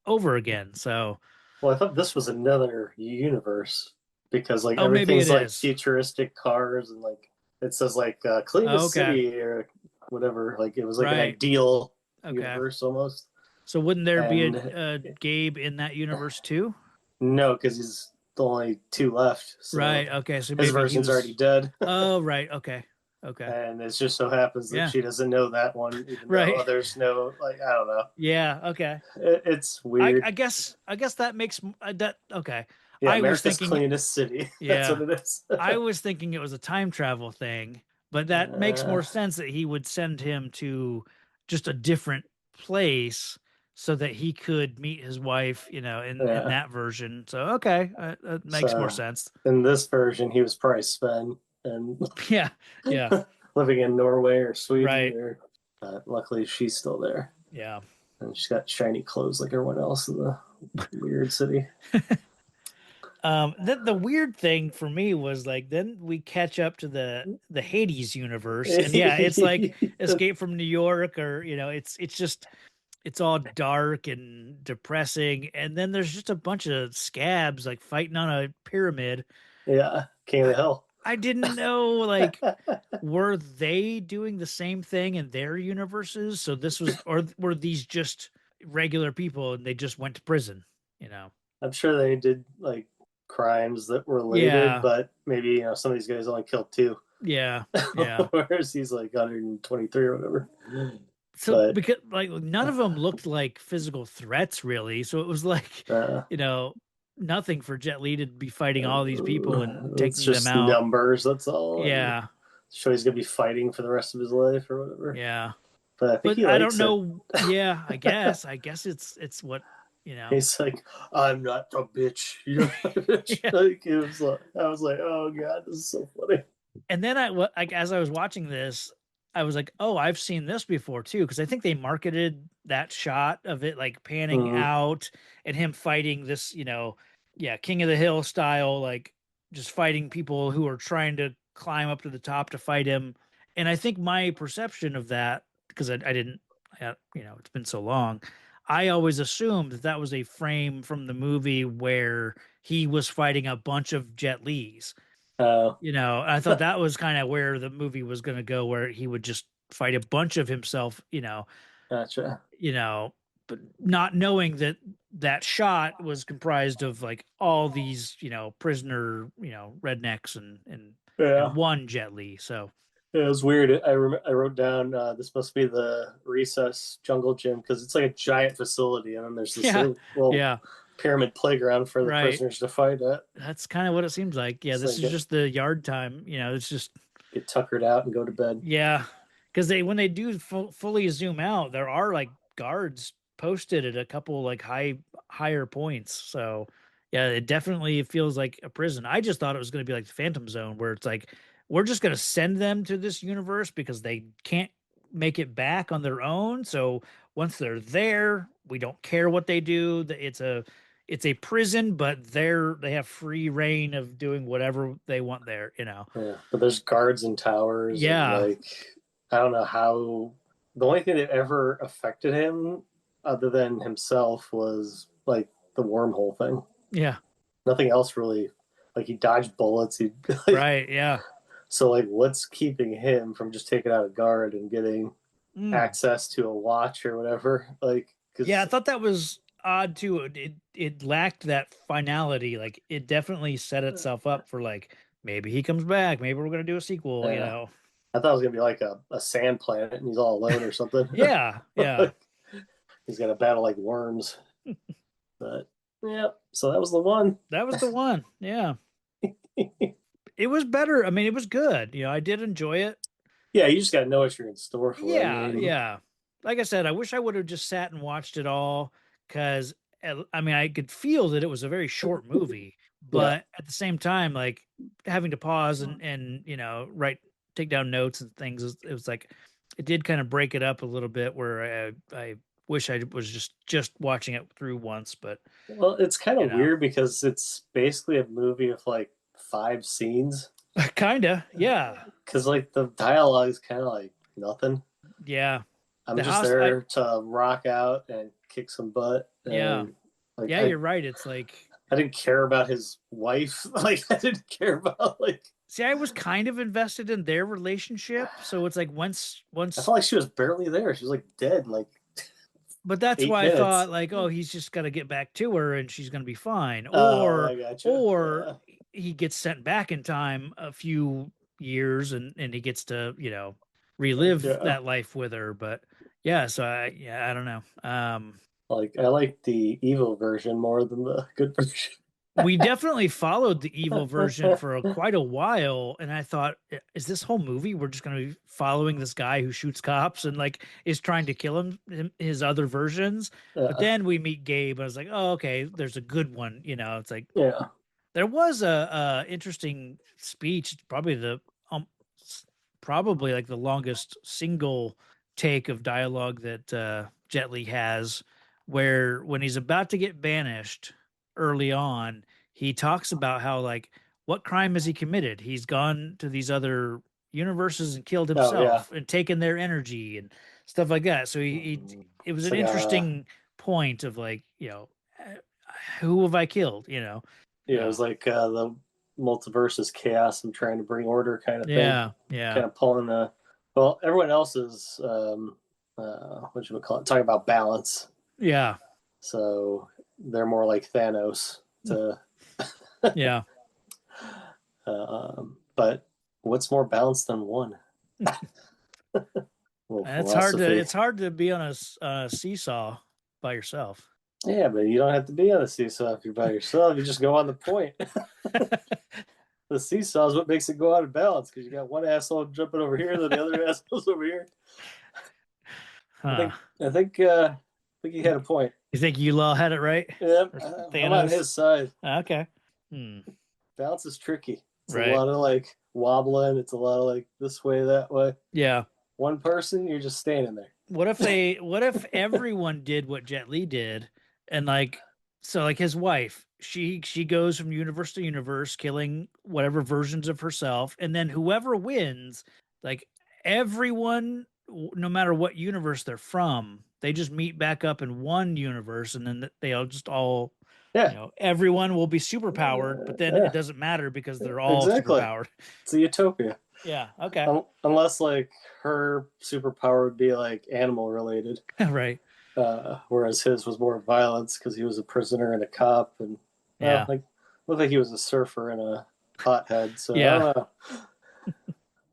over again. So, Well, I thought this was another universe because like oh, maybe it everything's like is. futuristic cars and like it says like clean the Oh, okay, city or whatever. Like it was like an right, ideal okay. universe almost. So wouldn't there be And a Gabe in that universe too? no, because he's the only two left, so Right. Okay. So his maybe he version's already was. dead. Oh, right. Okay. Okay. And it just so happens that Yeah. she doesn't know that one, even though Right. others know. Like I don't know, Yeah. Okay. it's I weird. I guess I guess that makes that okay. Yeah, I was America's thinking, cleanest city. That's what yeah, it is. I was thinking it was a time travel thing, but that makes uh, more sense that he would send him to just a different place so that he could meet his wife, in yeah. that version. So okay, that makes more So sense. in this version, he was probably Sven and Yeah, yeah, living in Norway or Sweden, right, or luckily she's still there yeah. and she's got shiny clothes like everyone else in the weird city. The weird thing for me was like then we catch up to the Hades universe, and yeah, it's like Escape from New York, or it's just it's all dark and depressing, and then there's just a bunch of scabs like fighting on a pyramid. Yeah, King of the I Hill. I didn't know, like, were they doing the same thing in their universes? So this was, or were these just regular people and they just went to prison? You know? I'm sure they did like crimes that were related, Yeah, but maybe some of these guys only killed two, yeah, yeah. whereas he's like 123 or whatever. So But because like none of them looked like physical threats really, so it was like, uh, you know, nothing for Jet Li to be fighting all these people and it's taking them just out. numbers. That's all, and Yeah, show he's gonna be fighting for the rest of his life or whatever. yeah. But I think But he I don't likes it. know. Yeah, I guess it's what, you know. He's like, I'm not a bitch. You're a bitch. Yeah. Like, it was like, I was like, oh god, this is so funny. And then like as I was watching this, I was like, "Oh, I've seen this before too," because I think they marketed that shot of it like panning Mm-hmm. out and him fighting this, yeah, King of the Hill style, like just fighting people who are trying to climb up to the top to fight him. And I think my perception of that, because I didn't, it's been so long, I always assumed that that was a frame from the movie where he was fighting a bunch of Jet Li's. Uh, I thought that was kind of where the movie was going to go, where he would just fight a bunch of himself, gotcha. you know, but not knowing that that shot was comprised of like all these, prisoner, rednecks and Yeah. one Jet Li. So It was weird. I wrote down this must be the recess jungle gym because it's like a giant facility, and then there's this yeah, little yeah, pyramid playground for the right. prisoners to fight at. That's kind of what it seems like. Yeah, So this they is just the yard time. It's just get tuckered out and go to bed. yeah, because they when they do fully zoom out, there are like guards posted at a couple like higher points. So yeah, it definitely feels like a prison. I just thought it was going to be like the Phantom Zone, where it's like we're just going to send them to this universe because they can't make it back on their own. So once they're there, we don't care what they do. It's a prison, but they have free reign of doing whatever they want there. Yeah, but there's guards and towers, and Yeah, like I don't know how. The only thing that ever affected him, other than himself, was like the wormhole thing. yeah, Nothing else really. Like he dodged bullets. He like right, yeah. so like what's keeping him from just taking out a guard and getting Mm. access to a watch or whatever? Like Yeah, I because thought that was odd too. It lacked that finality. Like it definitely set itself up for like maybe he comes back, maybe we're gonna do a sequel. yeah, I thought it was gonna be like a sand planet and he's all alone or something. Yeah, yeah. Like, he's gonna battle like worms, but Yeah. So that was the one. That was the one. Yeah. It was better. I mean, it was good. I did enjoy it. Yeah, you just got to know what you're in store for. I Yeah, mean, yeah. Like I said, I wish I would have just sat and watched it all because I mean, I could feel that it was a very short movie, yeah. but at the same time, like having to pause and write, take down notes and things. It was like it did kind of break it up a little bit. Where I wish I was just watching it through once, but Well, it's kind you of know, weird because it's basically a movie of like 5 scenes. kinda, yeah, Because like the dialogue is kind of like nothing. yeah. I'm The just house, I there to rock out and kick some butt, yeah, and like yeah. I You're right. It's like. I didn't care about his wife. Like I didn't care about like See, I was kind of invested in their relationship, so it's like I once, felt like she was barely there. She was like dead in like but that's eight why I thought minutes. like, oh, he's just got to get back to her and she's going to be fine, Oh, or I gotcha. or Yeah, he gets sent back in time a few years and he gets to relive yeah. that life with her. But yeah, so I don't know. Like I like the evil version more than the good version. We definitely followed the evil version for quite a while, and I thought, is this whole movie we're just going to be following this guy who shoots cops and like is trying to kill his other versions? But Yeah, then we meet Gabe, and I was like, oh, okay, there's a good one. It's like yeah. there was a interesting speech, probably like the longest single take of dialogue that Jet Li has, where when he's about to get banished early on, he talks about how like what crime has he committed? He's gone to these other universes and killed Oh yeah. himself and taken their energy and stuff like that. So it was It's an like interesting point of like, who have I killed? yeah, it was Um, like the multiverse is chaos and trying to bring order kind of thing. yeah, yeah, Kind of pulling the well, everyone else is what you would call it, talking about balance. yeah, So they're more like Thanos to yeah. but what's more balanced than one? A little It's philosophy. hard to be on a seesaw by yourself. Yeah, but you don't have to be on a seesaw if you're by yourself. You just go on the point. The seesaw is what makes it go out of balance because you got one asshole jumping over here, then the other asshole's over here. I Huh. think I think I think he had a point. You think Yulaw had it right? Yeah, Or I'm on Thanos? his side. Okay. Hmm. Balance is tricky. It's a Right. lot of like wobbling. It's a lot of like this way, that way. Yeah. One person, you're just standing there. What if everyone did what Jet Li did and like so like his wife, she goes from universe to universe killing whatever versions of herself and then whoever wins, like everyone no matter what universe they're from, they just meet back up in one universe and then they'll just all Yeah, everyone will be superpowered, but then it yeah, doesn't matter because they're all exactly. superpowered. It's a utopia. Yeah, okay. Unless like her superpower would be like animal related, Right. whereas his was more violence because he was a prisoner and a cop, and well, Yeah. like looked like he was a surfer and a hothead. So I Yeah. don't know,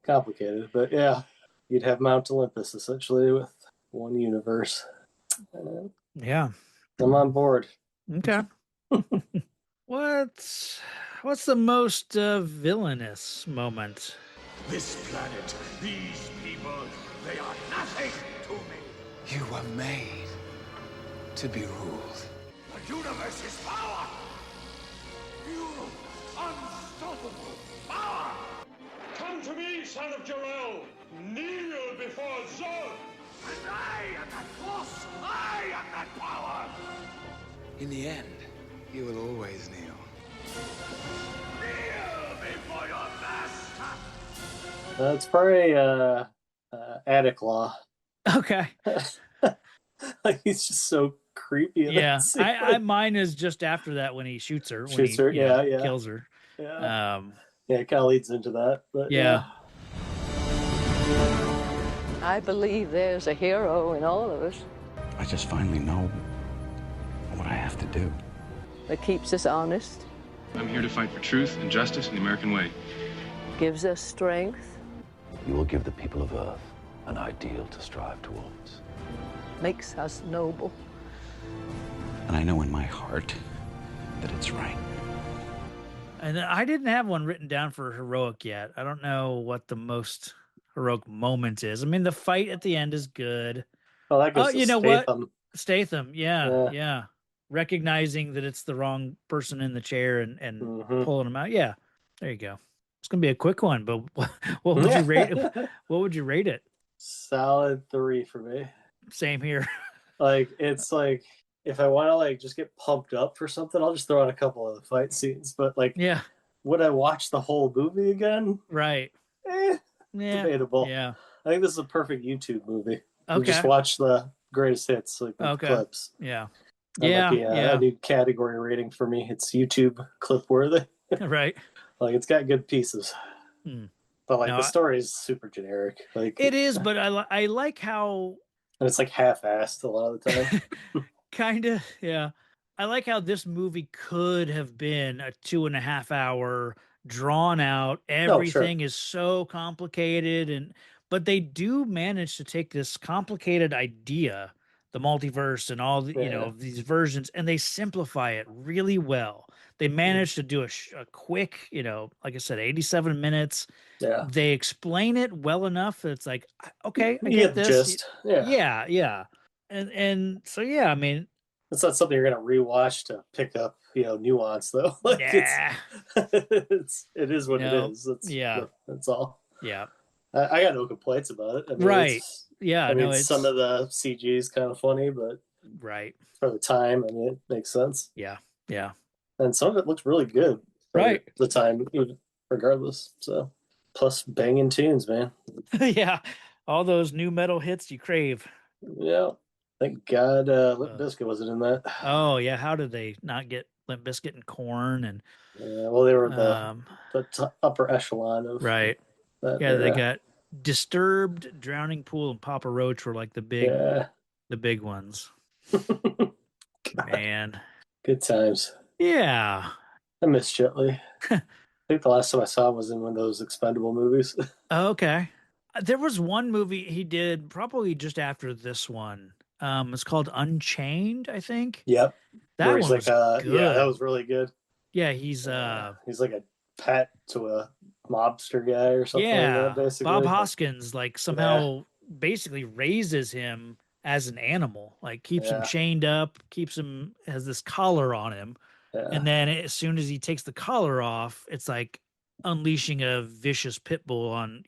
complicated, but yeah, you'd have Mount Olympus essentially with one universe. Yeah. I'm on board. Okay. What's what's the most villainous moment? This planet, these people, they are nothing to me. You were made to be ruled. The universe's power! Pure, unstoppable power! Come to me, son of Jor-El! Kneel before Zod! And I am that force! I am that power! In the end, you will always kneel. Kneel before your master! It's probably Attic Law. Okay. Like he's just so creepy in that Yeah. scene. I mine is just after that when he shoots her, when Shoots he, her. Yeah, yeah, kills her. yeah. Um Yeah, it kind of leads into that, but yeah. yeah. I believe there's a hero in all of us I just finally know what I have to do. that keeps us honest, I'm here to fight for truth and justice in the American way. gives us strength, You will give the people of Earth an ideal to strive towards. makes us noble. And I know in my heart that it's right. And I didn't have one written down for heroic yet. I don't know what the most heroic moment is. I mean, the fight at the end is good. Oh, that Oh, goes to you know what? Statham. Statham, yeah, Yeah. yeah. Recognizing that it's the wrong person in the chair and Mhm. pulling him out. Yeah, there you go. It's gonna be a quick one, but what would you rate it? What would you rate it? Solid 3 for me. Same here. Like, it's like, if I want to like just get pumped up for something, I'll just throw out a couple of the fight scenes. But like, Yeah, would I watch the whole movie again? right. Eh, Yeah, debatable. yeah. I think this is a perfect YouTube movie. You Okay, just watch the greatest hits, like the okay. clips. Yeah, That might yeah, be a yeah. new category rating for me. It's YouTube clip worthy. Right. Like, it's got good pieces, Hmm. but like No, the story is super generic. Like, it is, but I like how and it's like half-assed a lot of the time. kind of, yeah. I like how this movie could have been a 2.5 hour drawn out. Oh, sure. Everything is so complicated, but they do manage to take this complicated idea, the multiverse and all the, Yeah. these versions, and they simplify it really well. They manage to do a quick, like I said, 87 minutes. Yeah. They explain it well enough that it's like, okay, I You get get the this. gist. Yeah. Yeah, yeah. And so yeah, I mean, It's not something you're gonna rewatch to pick up, nuance though. Like, nah, it is what it no, is. yeah, That's all. yeah, I got no complaints about it. I mean, right, yeah, no, some it's of the CG is kind of funny, but right, for the time, I mean, it makes sense. yeah, yeah, And some of it looks really good for right, the time, even regardless. So, plus banging tunes, man. yeah, all those new metal hits you crave. Yeah. Thank God, Limp Bizkit wasn't in that. Oh yeah, how did they not get Limp Bizkit and Corn and Yeah, well, they were um, the upper echelon of right? that Yeah, they era. got Disturbed, Drowning Pool, and Papa Roach were like Yeah. the big ones. Man, Good times. yeah. I miss Jet Li. I think the last time I saw him was in one of those Expendable movies. Okay. There was one movie he did probably just after this one. It's called Unchained, I think. Yep. Where That he's one like, was yeah, that good. was really good. Yeah, he's He's like a pet to a mobster guy or something like that, yeah, Bob basically. Hoskins like Yeah. somehow basically raises him as an animal, like keeps him Yeah. chained up, keeps him has this collar on him, Yeah. and then as soon as he takes the collar off, it's like unleashing a vicious pit bull on,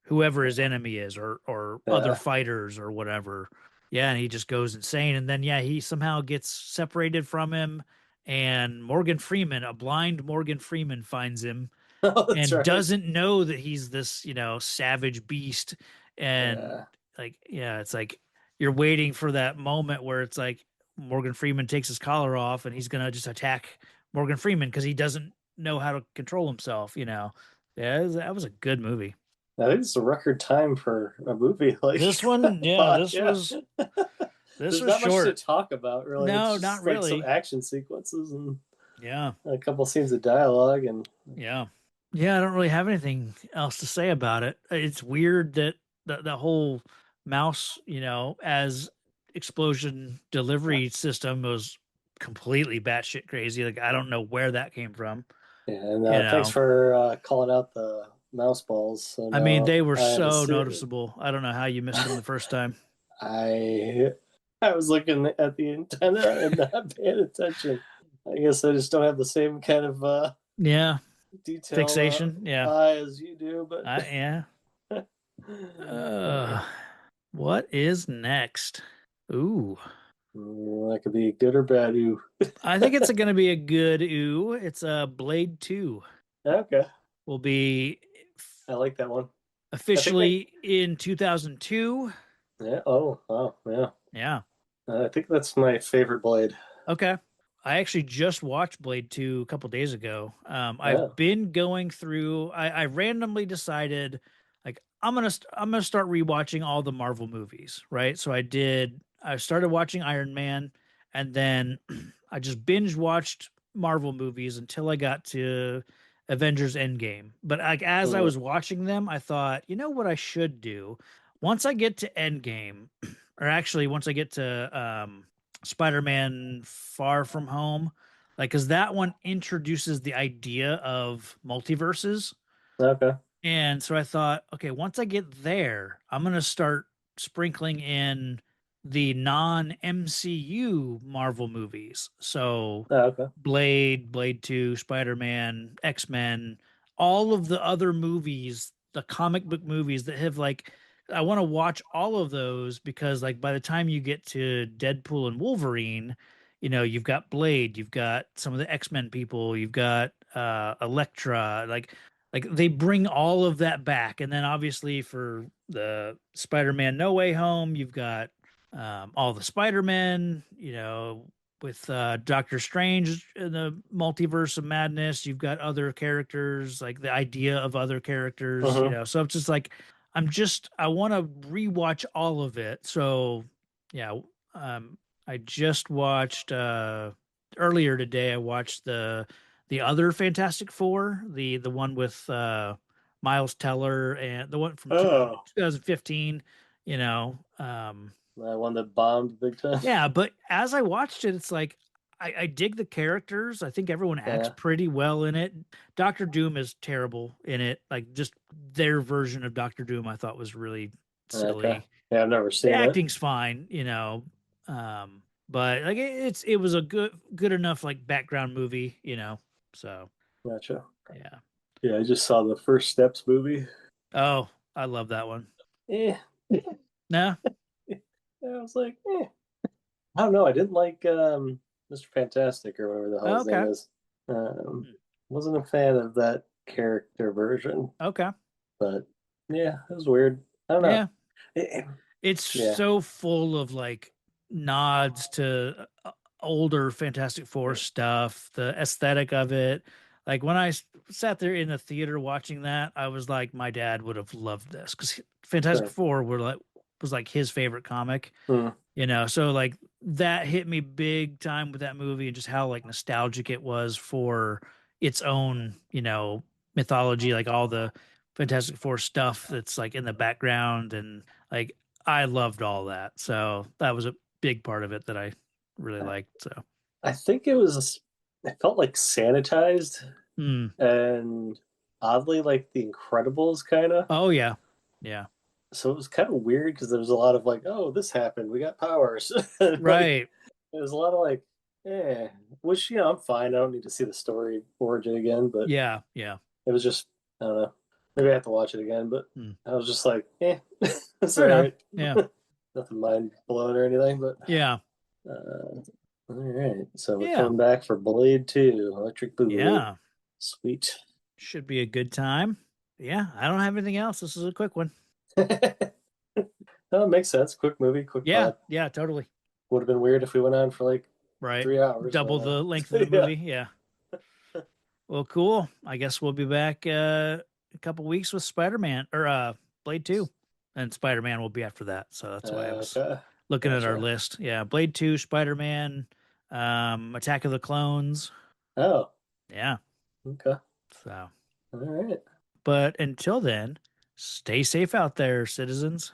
whoever his enemy is or other Yeah. fighters or whatever. Yeah, and he just goes insane. And then yeah, he somehow gets separated from him. And Morgan Freeman, a blind Morgan Freeman, finds him Oh, that's and right. doesn't know that he's this, savage beast. And Yeah. like, yeah, it's like you're waiting for that moment where it's like Morgan Freeman takes his collar off and he's gonna just attack Morgan Freeman because he doesn't know how to control himself. Yeah, that was a good movie. I think it's a record time for a movie. Like, This one, yeah, but, yeah. this There's was not much to short. talk about, really. No, It's not just like some really. action sequences and Yeah, a couple scenes of dialogue, and yeah, yeah. I don't really have anything else to say about it. It's weird that the whole mouse, as explosion delivery system was completely batshit crazy. Like I don't know where that came from. and You thanks know, for calling out the mouse balls. So I mean, now they were I had to so see it. noticeable. I don't know how you missed them the first time. I I was looking at the antenna and not paying attention. I guess I just don't have the same kind of Yeah, detail fixation. Yeah, eye as you do, but yeah. What is next? Ooh, that could be good or bad. Ooh. I think it's going to be a good ooh. It's a Blade 2 Okay, will be I like that one. officially in 2002. Yeah. Oh, wow. Yeah. Yeah. I think that's my favorite Blade. Okay. I actually just watched Blade 2 a couple days ago. Yeah. I've been going through I randomly decided like I'm gonna start rewatching all the Marvel movies, right? So I started watching Iron Man and then I just binge watched Marvel movies until I got to Avengers Endgame. But like as I Mhm. was watching them, I thought, you know what I should do? Once I get to Endgame, or actually once I get to Spider-Man Far From Home, like because that one introduces the idea of multiverses. Okay. And so I thought, okay, once I get there, I'm going to start sprinkling in the non MCU Marvel movies. So Okay. Blade 2, Spider-Man, X-Men, all of the other movies, the comic book movies that have like, I want to watch all of those because like by the time you get to Deadpool and Wolverine, you know, you've got Blade, you've got some of the X-Men people, you've got Elektra, like they bring all of that back. And then obviously for the Spider-Man No Way Home, you've got all the Spider-Men, you know, with Doctor Strange in the multiverse of madness. You've got other characters, like the idea of other characters, you know. So it's just like I want to rewatch all of it. So yeah, I just watched earlier today. I watched the other Fantastic Four, the one with Miles Teller and the one from 2015. You know, that one that bombed big time. yeah. But as I watched it, it's like I dig the characters. I think everyone acts pretty well in it. Doctor Doom is terrible in it. Like just their version of Doctor Doom, I thought was really silly. Okay. Yeah, I've never seen the it. acting's fine, you know. But like it was a good enough like background movie, you know. So Gotcha. yeah. Yeah, I just saw the First Steps movie. Oh, I love that one. Yeah. No? Yeah, I was like, I don't know. I didn't like Mr. Fantastic or whatever the hell his name is. Wasn't a fan of that character version. Okay. But yeah, it was weird. I don't know. Yeah. It's so full of like nods to older Fantastic Four stuff, the aesthetic of it. Like when I sat there in the theater watching that, I was like, my dad would have loved this because Fantastic Four was like his favorite comic, you know. So like that hit me big time with that movie and just how like nostalgic it was for its own, you know, mythology, like all the Fantastic Four stuff that's like in the background, and like I loved all that. So that was a big part of it that I really liked. So I think it felt like sanitized and oddly like The Incredibles kind of. Oh yeah. So it was kind of weird because there was a lot of like, oh, this happened, we got powers. Right. It was a lot of like, which, you know, I'm fine. I don't need to see the story origin again, but yeah. It was just, I don't know. Maybe I have to watch it again, but I was just like, it's all right. Yeah. Nothing mind blowing or anything, but yeah. All right. So we're coming back for Blade 2, Electric Boogaloo. Yeah. Sweet. Should be a good time. Yeah, I don't have anything else. This is a quick one. No, it makes sense. Quick movie, quick pod. Yeah, totally. Would have been weird if we went on for like 3 hours. Double the length of the movie. Yeah. Well, cool. I guess we'll be back a couple weeks with Spider-Man or Blade 2. And Spider-Man will be after that. So that's why I was looking at our list. Yeah, Blade 2, Spider-Man, Attack of the Clones. Oh. Yeah. Okay. So. All right. But until then, stay safe out there, citizens.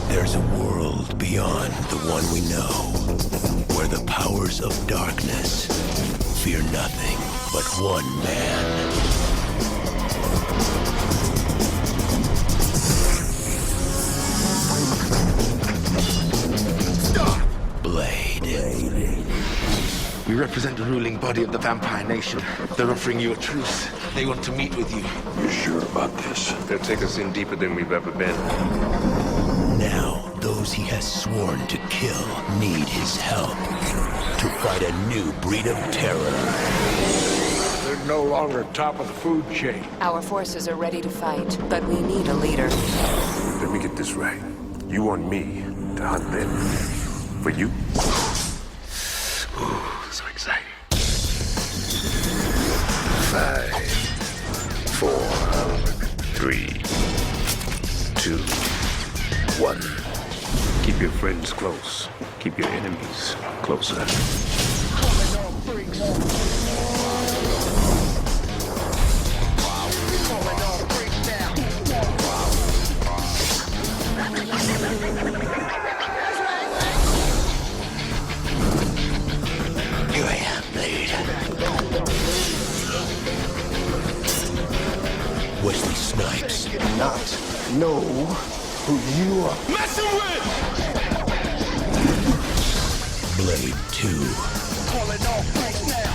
There's a world beyond the one we know, where the powers of darkness fear nothing but one man. Stop! Blade. We represent the ruling body of the vampire nation. They're offering you a truce. They want to meet with you. You sure about this? They'll take us in deeper than we've ever been. Now, those he has sworn to kill need his help to fight a new breed of terror. They're no longer top of the food chain. Our forces are ready to fight, but we need a leader. Let me get this right. You want me to hunt them. For you? Ooh, so exciting. 5, 4, 3, 2, 1. Keep your friends close. Keep your enemies closer. know who you are messing with! Blade 2. Call it off right now.